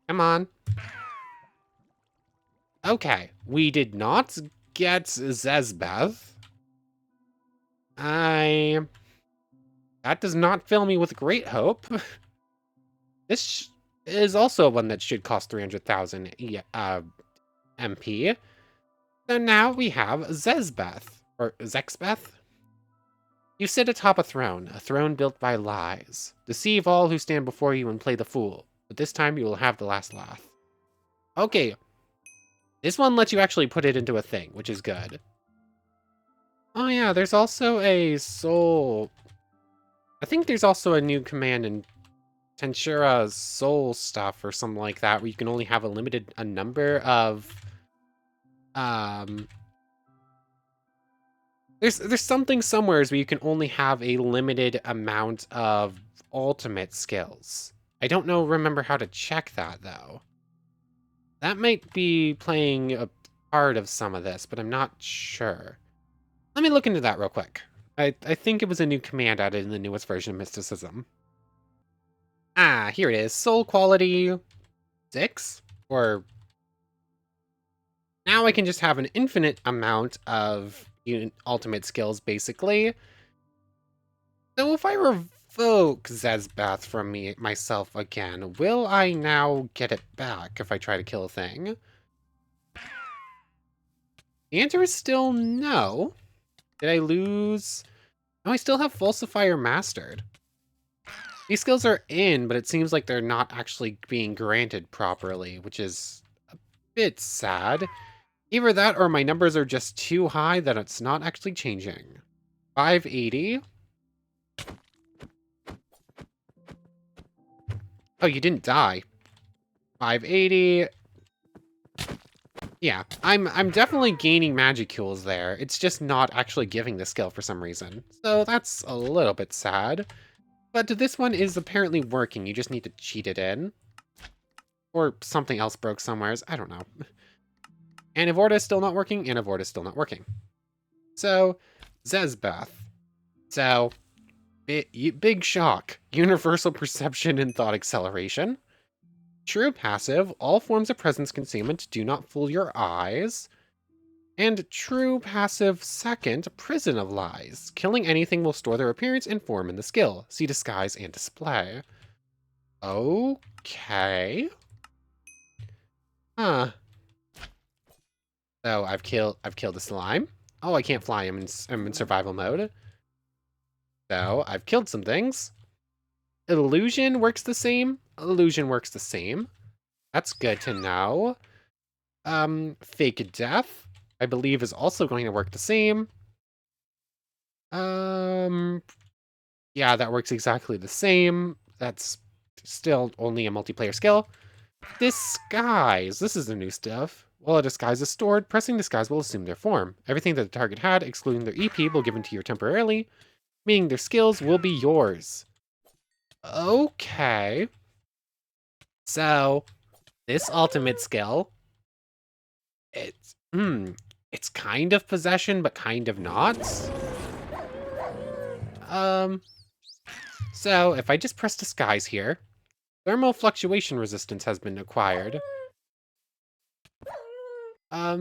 A: Come on. Okay, we did not get Zezbeth. That does not fill me with great hope. This is also one that should cost 300,000 MP. So now we have Zezbeth, or Zexbeth. You sit atop a throne built by lies. Deceive all who stand before you and play the fool, but this time you will have the last laugh. Okay, this one lets you actually put it into a thing, which is good. Oh yeah, there's also a soul... I think there's also a new command in Tensura's soul stuff or something like that, where you can only have a number of There's something somewheres where you can only have a limited amount of ultimate skills. I don't remember how to check that, though. That might be playing a part of some of this, but I'm not sure. Let me look into that real quick. I think it was a new command added in the newest version of Mysticism. Ah, here it is. Soul quality 6? Or now I can just have an infinite amount of ultimate skills, basically. So if I revoke Zezbath from myself again, will I now get it back if I try to kill a thing? The answer is still no. Did I lose? No, I still have Falsifier mastered. These skills are in, but it seems like they're not actually being granted properly, which is a bit sad. Either that or my numbers are just too high that it's not actually changing. 580. Oh, you didn't die. 580. Yeah, I'm definitely gaining magicules there. It's just not actually giving the skill for some reason. So that's a little bit sad. But this one is apparently working. You just need to cheat it in. Or something else broke somewheres. I don't know. Anavorta is still not working. Anavorta is still not working. So, Zezbath. So, big shock. Universal perception and thought acceleration. True passive. All forms of presence concealment do not fool your eyes. And true passive second, Prison of Lies. Killing anything will store their appearance and form in the skill. See disguise and display. Okay. Huh. So I've killed the slime. Oh, I can't fly. I'm in survival mode. So I've killed some things. Illusion works the same. Illusion works the same. That's good to know. Fake death, I believe, is also going to work the same. Yeah, that works exactly the same. That's still only a multiplayer skill. Disguise. This is the new stuff. While a disguise is stored, pressing disguise will assume their form. Everything that the target had, excluding their EP, will give to you temporarily, meaning their skills will be yours. Okay. So, this ultimate skill, it's kind of possession, but kind of not. So if I just press disguise here, thermal fluctuation resistance has been acquired. I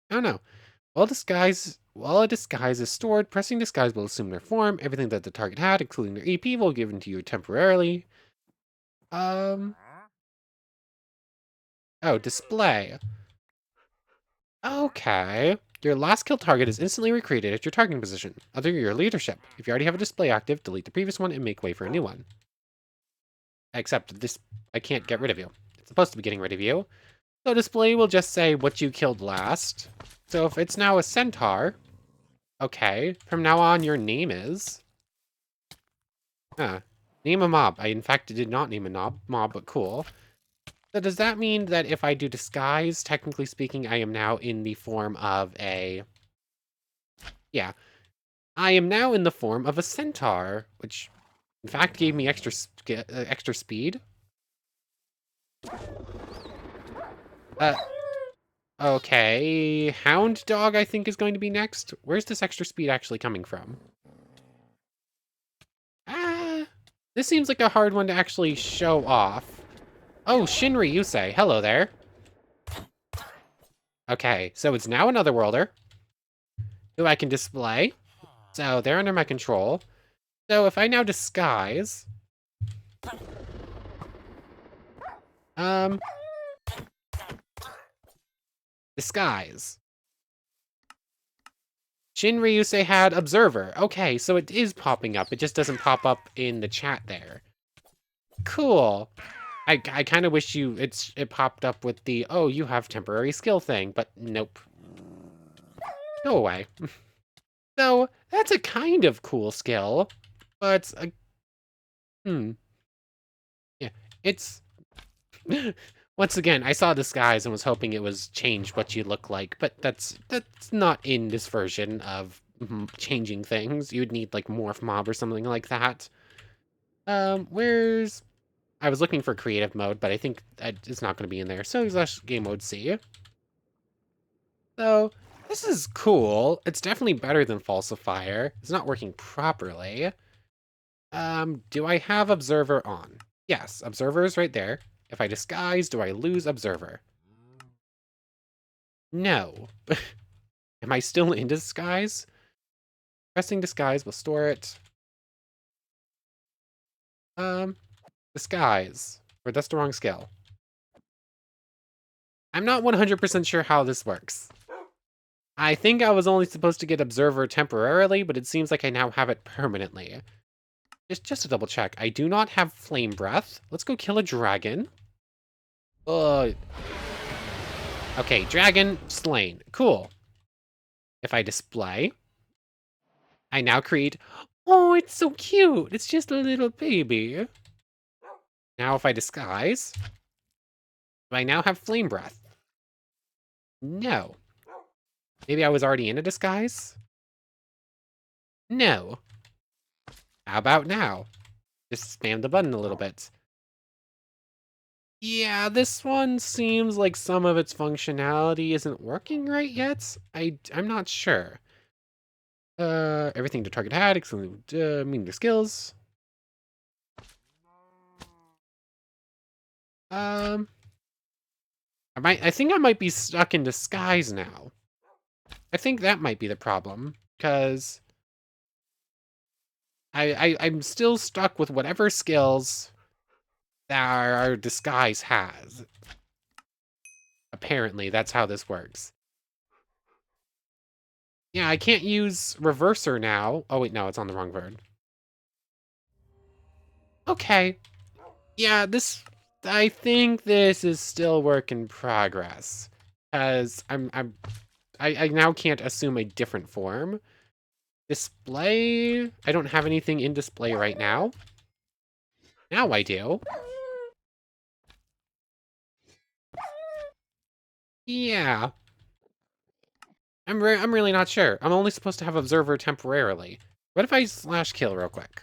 A: don't know. While a disguise is stored, pressing disguise will assume their form. Everything that the target had, including their EP, will give to you temporarily. Oh, display. Okay. Your last kill target is instantly recreated at your targeting position, under your leadership. If you already have a display active, delete the previous one and make way for a new one. Except this, I can't get rid of you. It's supposed to be getting rid of you. So display will just say what you killed last. So if it's now a centaur, okay, from now on your name is... name a mob. I in fact did not name a mob, but cool. So does that mean that if I do disguise, technically speaking, I am now in the form of a... Yeah. I am now in the form of a centaur, which in fact gave me extra speed. Okay, Hound Dog I think is going to be next. Where's this extra speed actually coming from? This seems like a hard one to actually show off. Oh, Shinri Yusei, hello there. Okay, so it's now another worlder who I can display. So they're under my control. So if I now disguise... Disguise. Shinri Yusei had Observer. Okay, so it is popping up. It just doesn't pop up in the chat there. Cool. I kind of wish it popped up with the, oh, you have temporary skill thing, but nope. Go away. So, that's a kind of cool skill, but, yeah, it's... Once again, I saw Disguise and was hoping it was change what you look like, but that's not in this version of changing things. You'd need like Morph Mob or something like that. Where's... I was looking for creative mode, but I think it's not going to be in there. So slash game mode C. So this is cool. It's definitely better than Falsifier. It's not working properly. Do I have Observer on? Yes, Observer is right there. If I disguise, do I lose Observer? No. Am I still in disguise? Pressing disguise will store it. Disguise. Or that's the wrong skill. I'm not 100% sure how this works. I think I was only supposed to get Observer temporarily, but it seems like I now have it permanently. Just to double check, I do not have Flame Breath. Let's go kill a dragon. Okay, dragon slain. Cool. If I display, I now create... Oh, it's so cute. It's just a little baby. Now if I disguise, do I now have Flame Breath? No. Maybe I was already in a disguise? No. How about now? Just spam the button a little bit. Yeah, this one seems like some of its functionality isn't working right yet. I'm not sure. Everything the target had, excluding meaning their skills. I think I might be stuck in disguise now. I think that might be the problem, because I'm still stuck with whatever skills that our disguise has. Apparently, that's how this works. Yeah, I can't use Reverser now. Oh wait, no, it's on the wrong word. Okay. Yeah, I think this is still work in progress. Because I now can't assume a different form. Display? I don't have anything in display right now. Now I do. Yeah. I'm really not sure. I'm only supposed to have Observer temporarily. What if I slash kill real quick?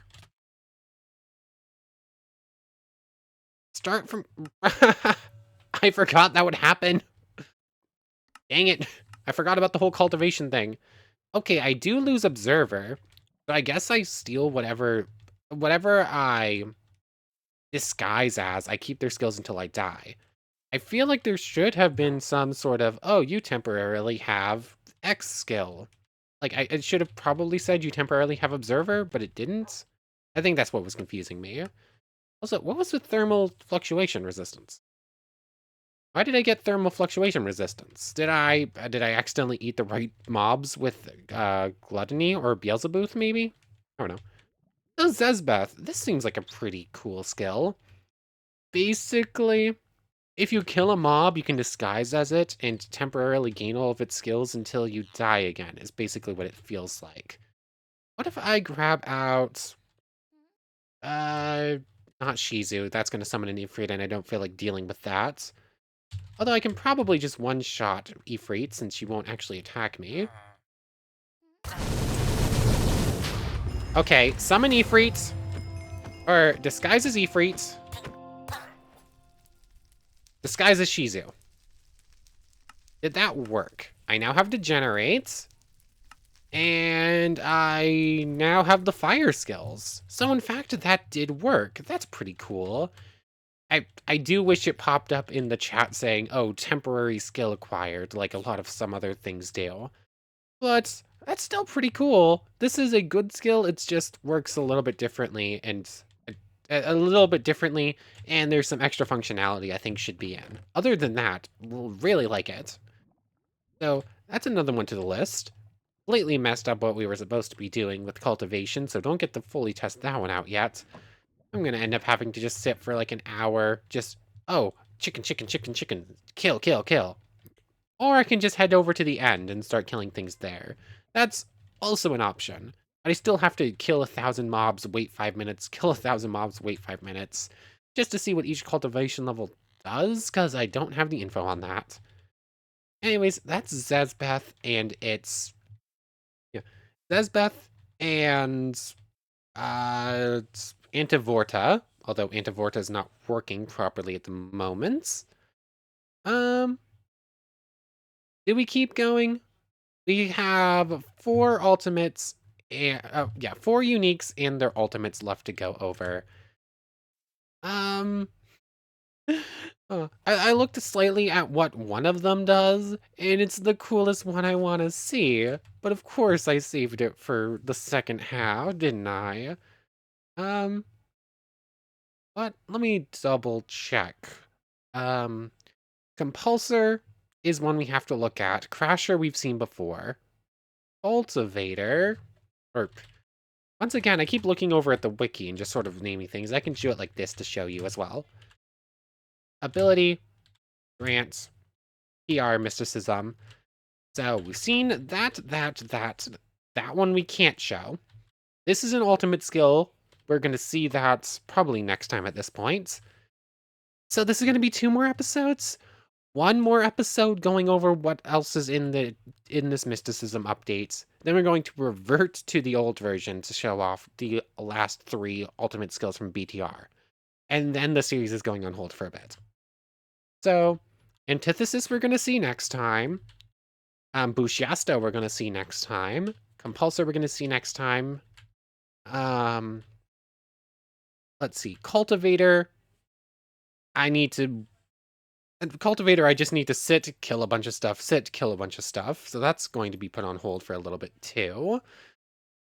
A: Start from... I forgot that would happen. Dang it. I forgot about the whole cultivation thing. Okay, I do lose Observer, but I guess I steal whatever I disguise as. I keep their skills until I die. I feel like there should have been some sort of, oh, you temporarily have X skill. Like, it should have probably said you temporarily have Observer, but it didn't. I think that's what was confusing me. Also, what was with thermal fluctuation resistance? Why did I get thermal fluctuation resistance? Did I accidentally eat the right mobs with Gluttony or Beelzebub, maybe? I don't know. Oh, Zezbeth. This seems like a pretty cool skill. Basically, if you kill a mob, you can disguise as it and temporarily gain all of its skills until you die again, is basically what it feels like. What if I grab out... not Shizu. That's going to summon an Ifrit, and I don't feel like dealing with that. Although I can probably just one-shot Ifrit, since she won't actually attack me. Okay, summon Ifrit. Or disguise as Ifrit. Disguise as Shizu. Did that work? I now have Degenerate. And I now have the fire skills. So in fact, that did work. That's pretty cool. I do wish it popped up in the chat saying, oh, temporary skill acquired, like a lot of some other things do. But that's still pretty cool. This is a good skill. It just works a little bit differently and and there's some extra functionality I think should be in. Other than that, really like it. So that's another one to the list. Completely messed up what we were supposed to be doing with cultivation, so don't get to fully test that one out yet. I'm gonna end up having to just sit for like an hour, just, oh, chicken, chicken, chicken, chicken, kill, kill, kill. Or I can just head over to the end and start killing things there. That's also an option. But I still have to kill 1,000 mobs, wait 5 minutes, kill 1,000 mobs, wait 5 minutes, just to see what each cultivation level does, because I don't have the info on that. Anyways, that's Zezbeth, and it's Zezbeth and it's Antivorta, although Antivorta is not working properly at the moment. Do we keep going? We have 4 ultimates and 4 uniques and their ultimates left to go over. I looked slightly at what one of them does, and it's the coolest one I want to see. But of course I saved it for the second half, didn't I? But let me double check. Compulsor is one we have to look at. Crasher we've seen before. Cultivator, or once again, I keep looking over at the wiki and just sort of naming things. I can do it like this to show you as well. Ability, grants, PR, mysticism. So we've seen that one we can't show. This is an ultimate skill. We're going to see that probably next time at this point. So this is going to be 2 more episodes. 1 more episode going over what else is in this mysticism update. Then we're going to revert to the old version to show off the last 3 ultimate skills from BTR. And then the series is going on hold for a bit. So, Antithesis we're going to see next time. Bushiasto we're going to see next time. Compulsor we're going to see next time. Let's see. Cultivator. Cultivator, I just need to sit, kill a bunch of stuff, sit, kill a bunch of stuff. So that's going to be put on hold for a little bit too.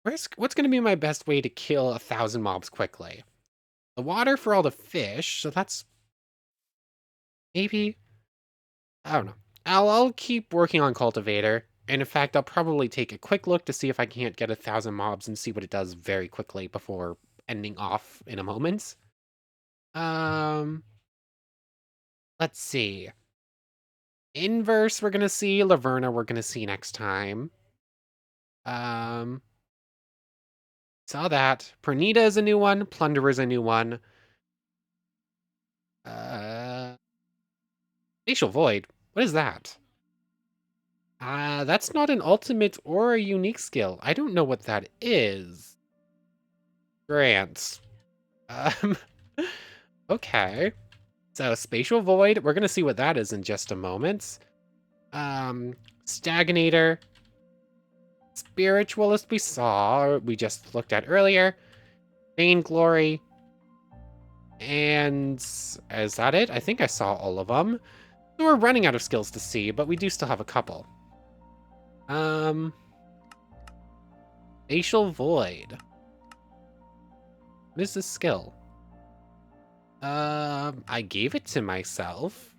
A: What's going to be my best way to kill 1,000 mobs quickly? The water for all the fish, so that's maybe, I don't know. I'll keep working on Cultivator, and in fact, I'll probably take a quick look to see if I can't get 1,000 mobs and see what it does very quickly before ending off in a moment. Let's see. Inverse we're gonna see, Laverna we're gonna see next time. Saw that. Pernita is a new one, Plunderer is a new one. Facial Void, what is that? That's not an ultimate or a unique skill. I don't know what that is. Grants. Okay. So Spatial Void, we're gonna see what that is in just a moment. Stagnator. Spiritualist we just looked at earlier. Vainglory. And is that it? I think I saw all of them. So we're running out of skills to see, but we do still have a couple. Facial Void. What is this skill? I gave it to myself.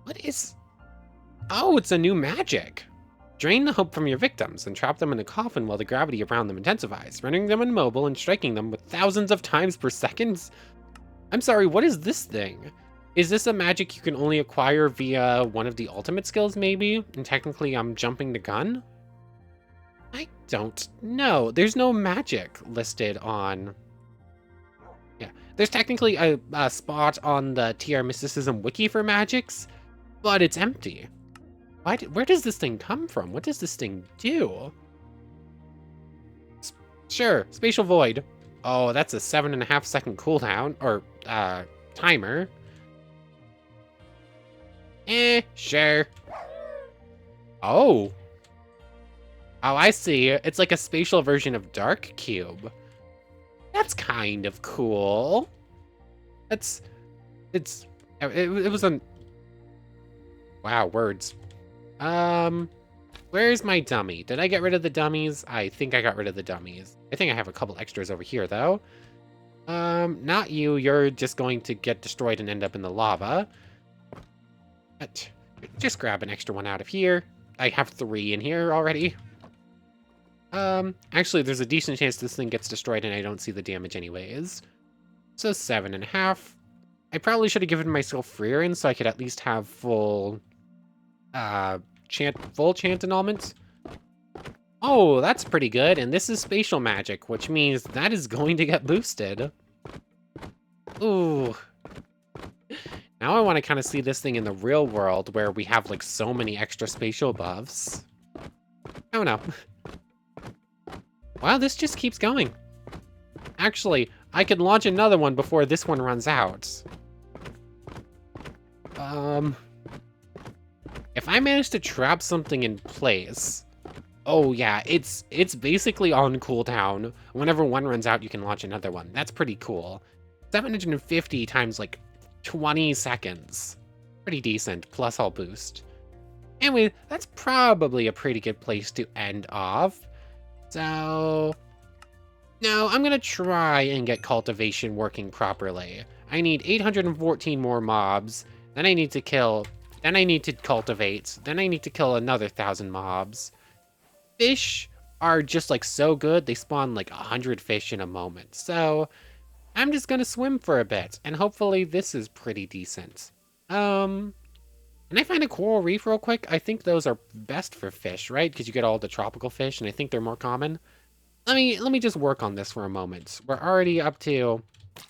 A: What is... Oh, it's a new magic. Drain the hope from your victims and trap them in a coffin while the gravity around them intensifies, rendering them immobile and striking them with thousands of times per second. I'm sorry, what is this thing? Is this a magic you can only acquire via one of the ultimate skills, maybe? And technically, I'm jumping the gun? I don't know. There's no magic listed on... Yeah, there's technically a spot on the TR Mysticism wiki for magics, but it's empty. Where does this thing come from? What does this thing do? Sure, Spatial Void. Oh, that's a 7.5 second cooldown, or, timer. Sure. Oh. Oh, I see. It's like a spatial version of Dark Cube. That's kind of cool. It was a... Wow, words. Where's my dummy? Did I get rid of the dummies? I think I got rid of the dummies. I think I have a couple extras over here, though. Not you. You're just going to get destroyed and end up in the lava. But just grab an extra one out of here. I have 3 in here already. Actually, there's a decent chance this thing gets destroyed and I don't see the damage anyways. So 7.5. I probably should have given myself Freerin so I could at least have full chant annulment. Oh, that's pretty good. And this is spatial magic, which means that is going to get boosted. Ooh. Now I want to kind of see this thing in the real world where we have like so many extra spatial buffs. Oh no. Wow, this just keeps going. Actually, I could launch another one before this one runs out. If I manage to trap something in place... Oh yeah, it's basically on cooldown. Whenever one runs out, you can launch another one. That's pretty cool. 750 times like 20 seconds. Pretty decent, plus all boost. Anyway, that's probably a pretty good place to end off. So... No, I'm gonna try and get cultivation working properly. I need 814 more mobs, then I need to kill, then I need to cultivate, then I need to kill another 1,000 mobs. Fish are just like so good, they spawn like 100 fish in a moment. So I'm just gonna swim for a bit, and hopefully this is pretty decent. Can I find a coral reef real quick? I think those are best for fish, right? Because you get all the tropical fish, and I think they're more common. Let me just work on this for a moment. We're already up to...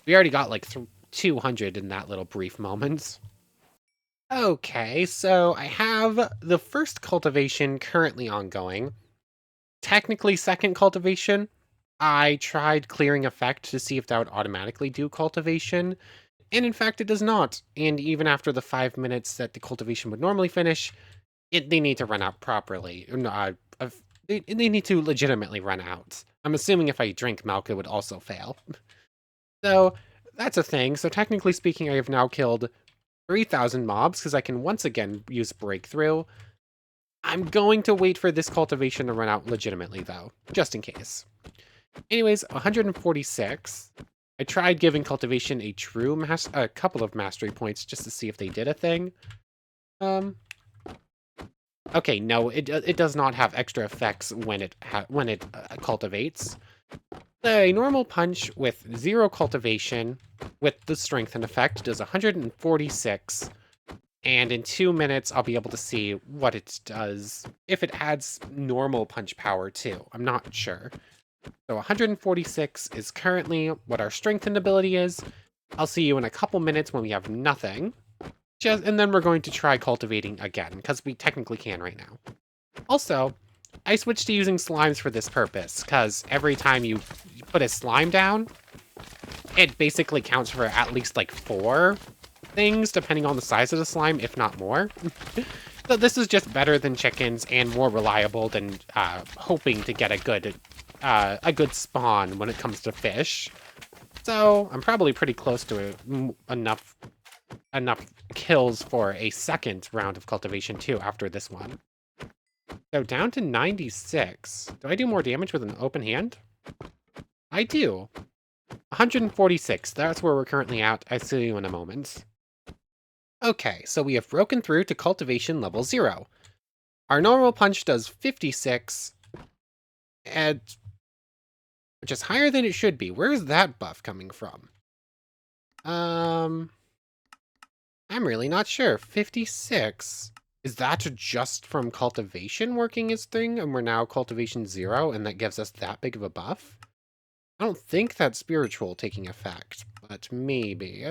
A: We already got like 200 in that little brief moment. Okay, so I have the first cultivation currently ongoing. Technically second cultivation. I tried clearing effect to see if that would automatically do cultivation. And in fact, it does not. And even after the 5 minutes that the cultivation would normally finish, they need to run out properly. They need to legitimately run out. I'm assuming if I drink milk, it would also fail. So that's a thing. So technically speaking, I have now killed 3,000 mobs because I can once again use breakthrough. I'm going to wait for this cultivation to run out legitimately though, just in case. Anyways, 146. I tried giving cultivation a couple of mastery points just to see if they did a thing. Okay, no, it does not have extra effects when it cultivates. A normal punch with 0 cultivation with the strengthen effect does 146, and in 2 minutes I'll be able to see what it does if it adds normal punch power too. I'm not sure. So 146 is currently what our strengthened ability is. I'll see you in a couple minutes when we have nothing. And then we're going to try cultivating again, because we technically can right now. Also, I switched to using slimes for this purpose, because every time you put a slime down, it basically counts for at least like 4 things, depending on the size of the slime, if not more. So this is just better than chickens and more reliable than hoping to get a good spawn when it comes to fish. So I'm probably pretty close to enough kills for a second round of cultivation too after this one. So down to 96. Do I do more damage with an open hand? I do. 146. That's where we're currently at. I see you in a moment. Okay, so we have broken through to cultivation level 0. Our normal punch does 56, and which is higher than it should be. Where is that buff coming from? I'm really not sure. 56. Is that just from cultivation working its thing, and we're now cultivation 0, and that gives us that big of a buff? I don't think that's spiritual taking effect, but maybe.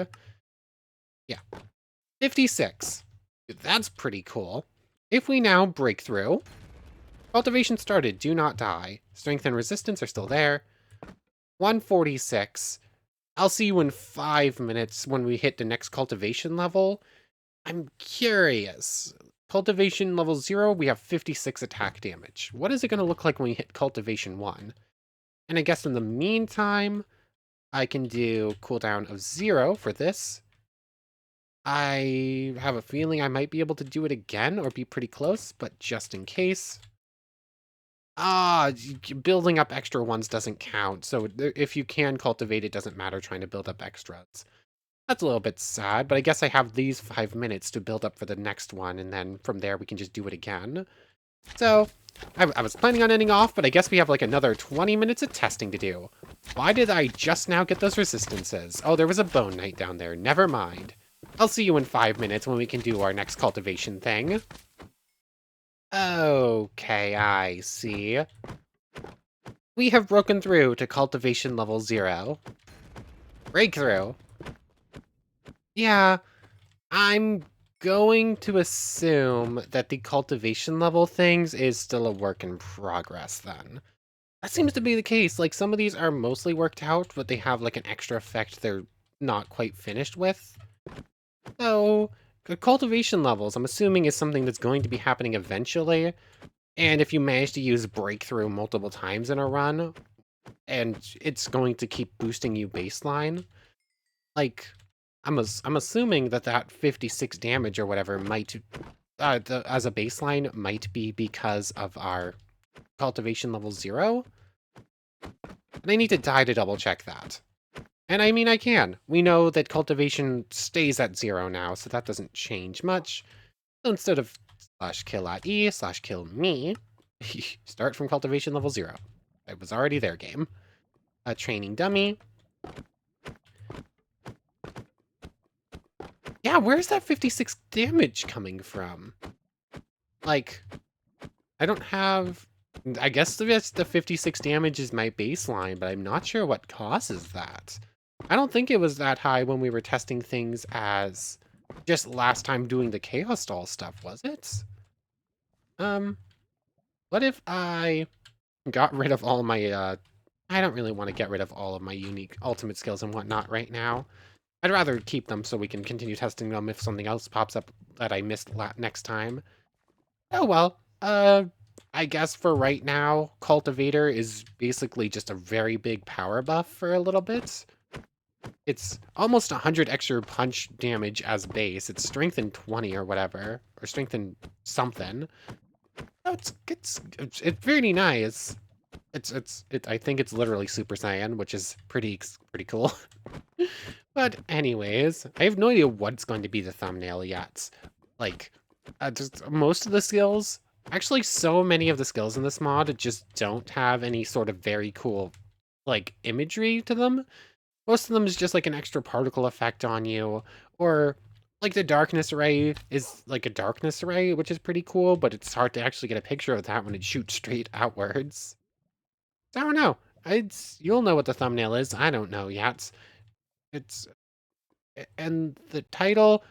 A: Yeah. 56. That's pretty cool. If we now break through, cultivation started, do not die. Strength and resistance are still there. 146. I'll see you in 5 minutes when we hit the next cultivation level. I'm curious. Cultivation level 0, we have 56 attack damage. What is it going to look like when we hit cultivation 1? And I guess in the meantime, I can do cooldown of 0 for this. I have a feeling I might be able to do it again or be pretty close, but just in case. Building up extra ones doesn't count. So if you can cultivate, it doesn't matter trying to build up extras. That's a little bit sad, but I guess I have these 5 minutes to build up for the next one, and then from there we can just do it again. So, I was planning on ending off, but I guess we have like another 20 minutes of testing to do. Why did I just now get those resistances? Oh, there was a bone knight down there. Never mind. I'll see you in 5 minutes when we can do our next cultivation thing. Okay, I see. We have broken through to cultivation level 0. Breakthrough. Yeah, I'm going to assume that the cultivation level things is still a work in progress then. That seems to be the case. Like, some of these are mostly worked out, but they have like an extra effect they're not quite finished with. So, cultivation levels, I'm assuming, is something that's going to be happening eventually. And if you manage to use breakthrough multiple times in a run, and it's going to keep boosting you baseline, like, I'm assuming that that 56 damage or whatever might, as a baseline, might be because of our cultivation level 0. And I need to die to double check that. And I mean, I can. We know that cultivation stays at 0 now, so that doesn't change much. So instead of /kill at E /kill me, start from cultivation level 0. I was already there, game. A training dummy. Yeah, where's that 56 damage coming from? Like, I don't have... I guess the 56 damage is my baseline, but I'm not sure what causes that. I don't think it was that high when we were testing things as just last time doing the Chaos Stall stuff, was it? Um, what if I got rid of all my, I don't really want to get rid of all of my unique ultimate skills and whatnot right now. I'd rather keep them so we can continue testing them if something else pops up that I missed next time. Oh well, I guess for right now, Cultivator is basically just a very big power buff for a little bit. It's almost 100 extra punch damage as base. It's strength 20 or whatever, or strength something. Oh, it's very nice. I think it's literally Super Saiyan, which is pretty cool. But anyways, I have no idea what's going to be the thumbnail yet. Like, just most of the skills, actually so many of the skills in this mod just don't have any sort of very cool, like, imagery to them. Most of them is just like an extra particle effect on you, or like the darkness ray is like a darkness ray, which is pretty cool, but it's hard to actually get a picture of that when it shoots straight outwards. I don't know. You'll know what the thumbnail is. I don't know yet. It's and the title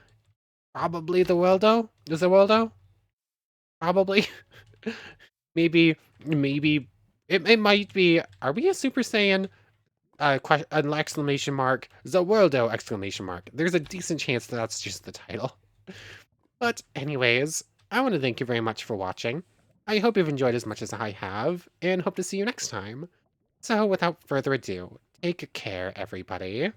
A: probably the Worldo. Is the Worldo? Probably. maybe it might be. Are we a Super Saiyan? An exclamation mark. The Worldo exclamation mark. There's a decent chance that that's just the title. But anyways, I want to thank you very much for watching. I hope you've enjoyed as much as I have, and hope to see you next time. So without further ado, take care, everybody.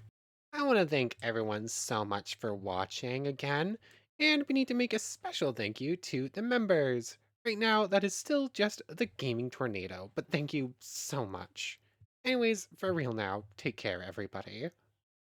A: I want to thank everyone so much for watching again, and we need to make a special thank you to the members. Right now, that is still just the Gaming Tornado, but thank you so much. Anyways, for real now, take care, everybody.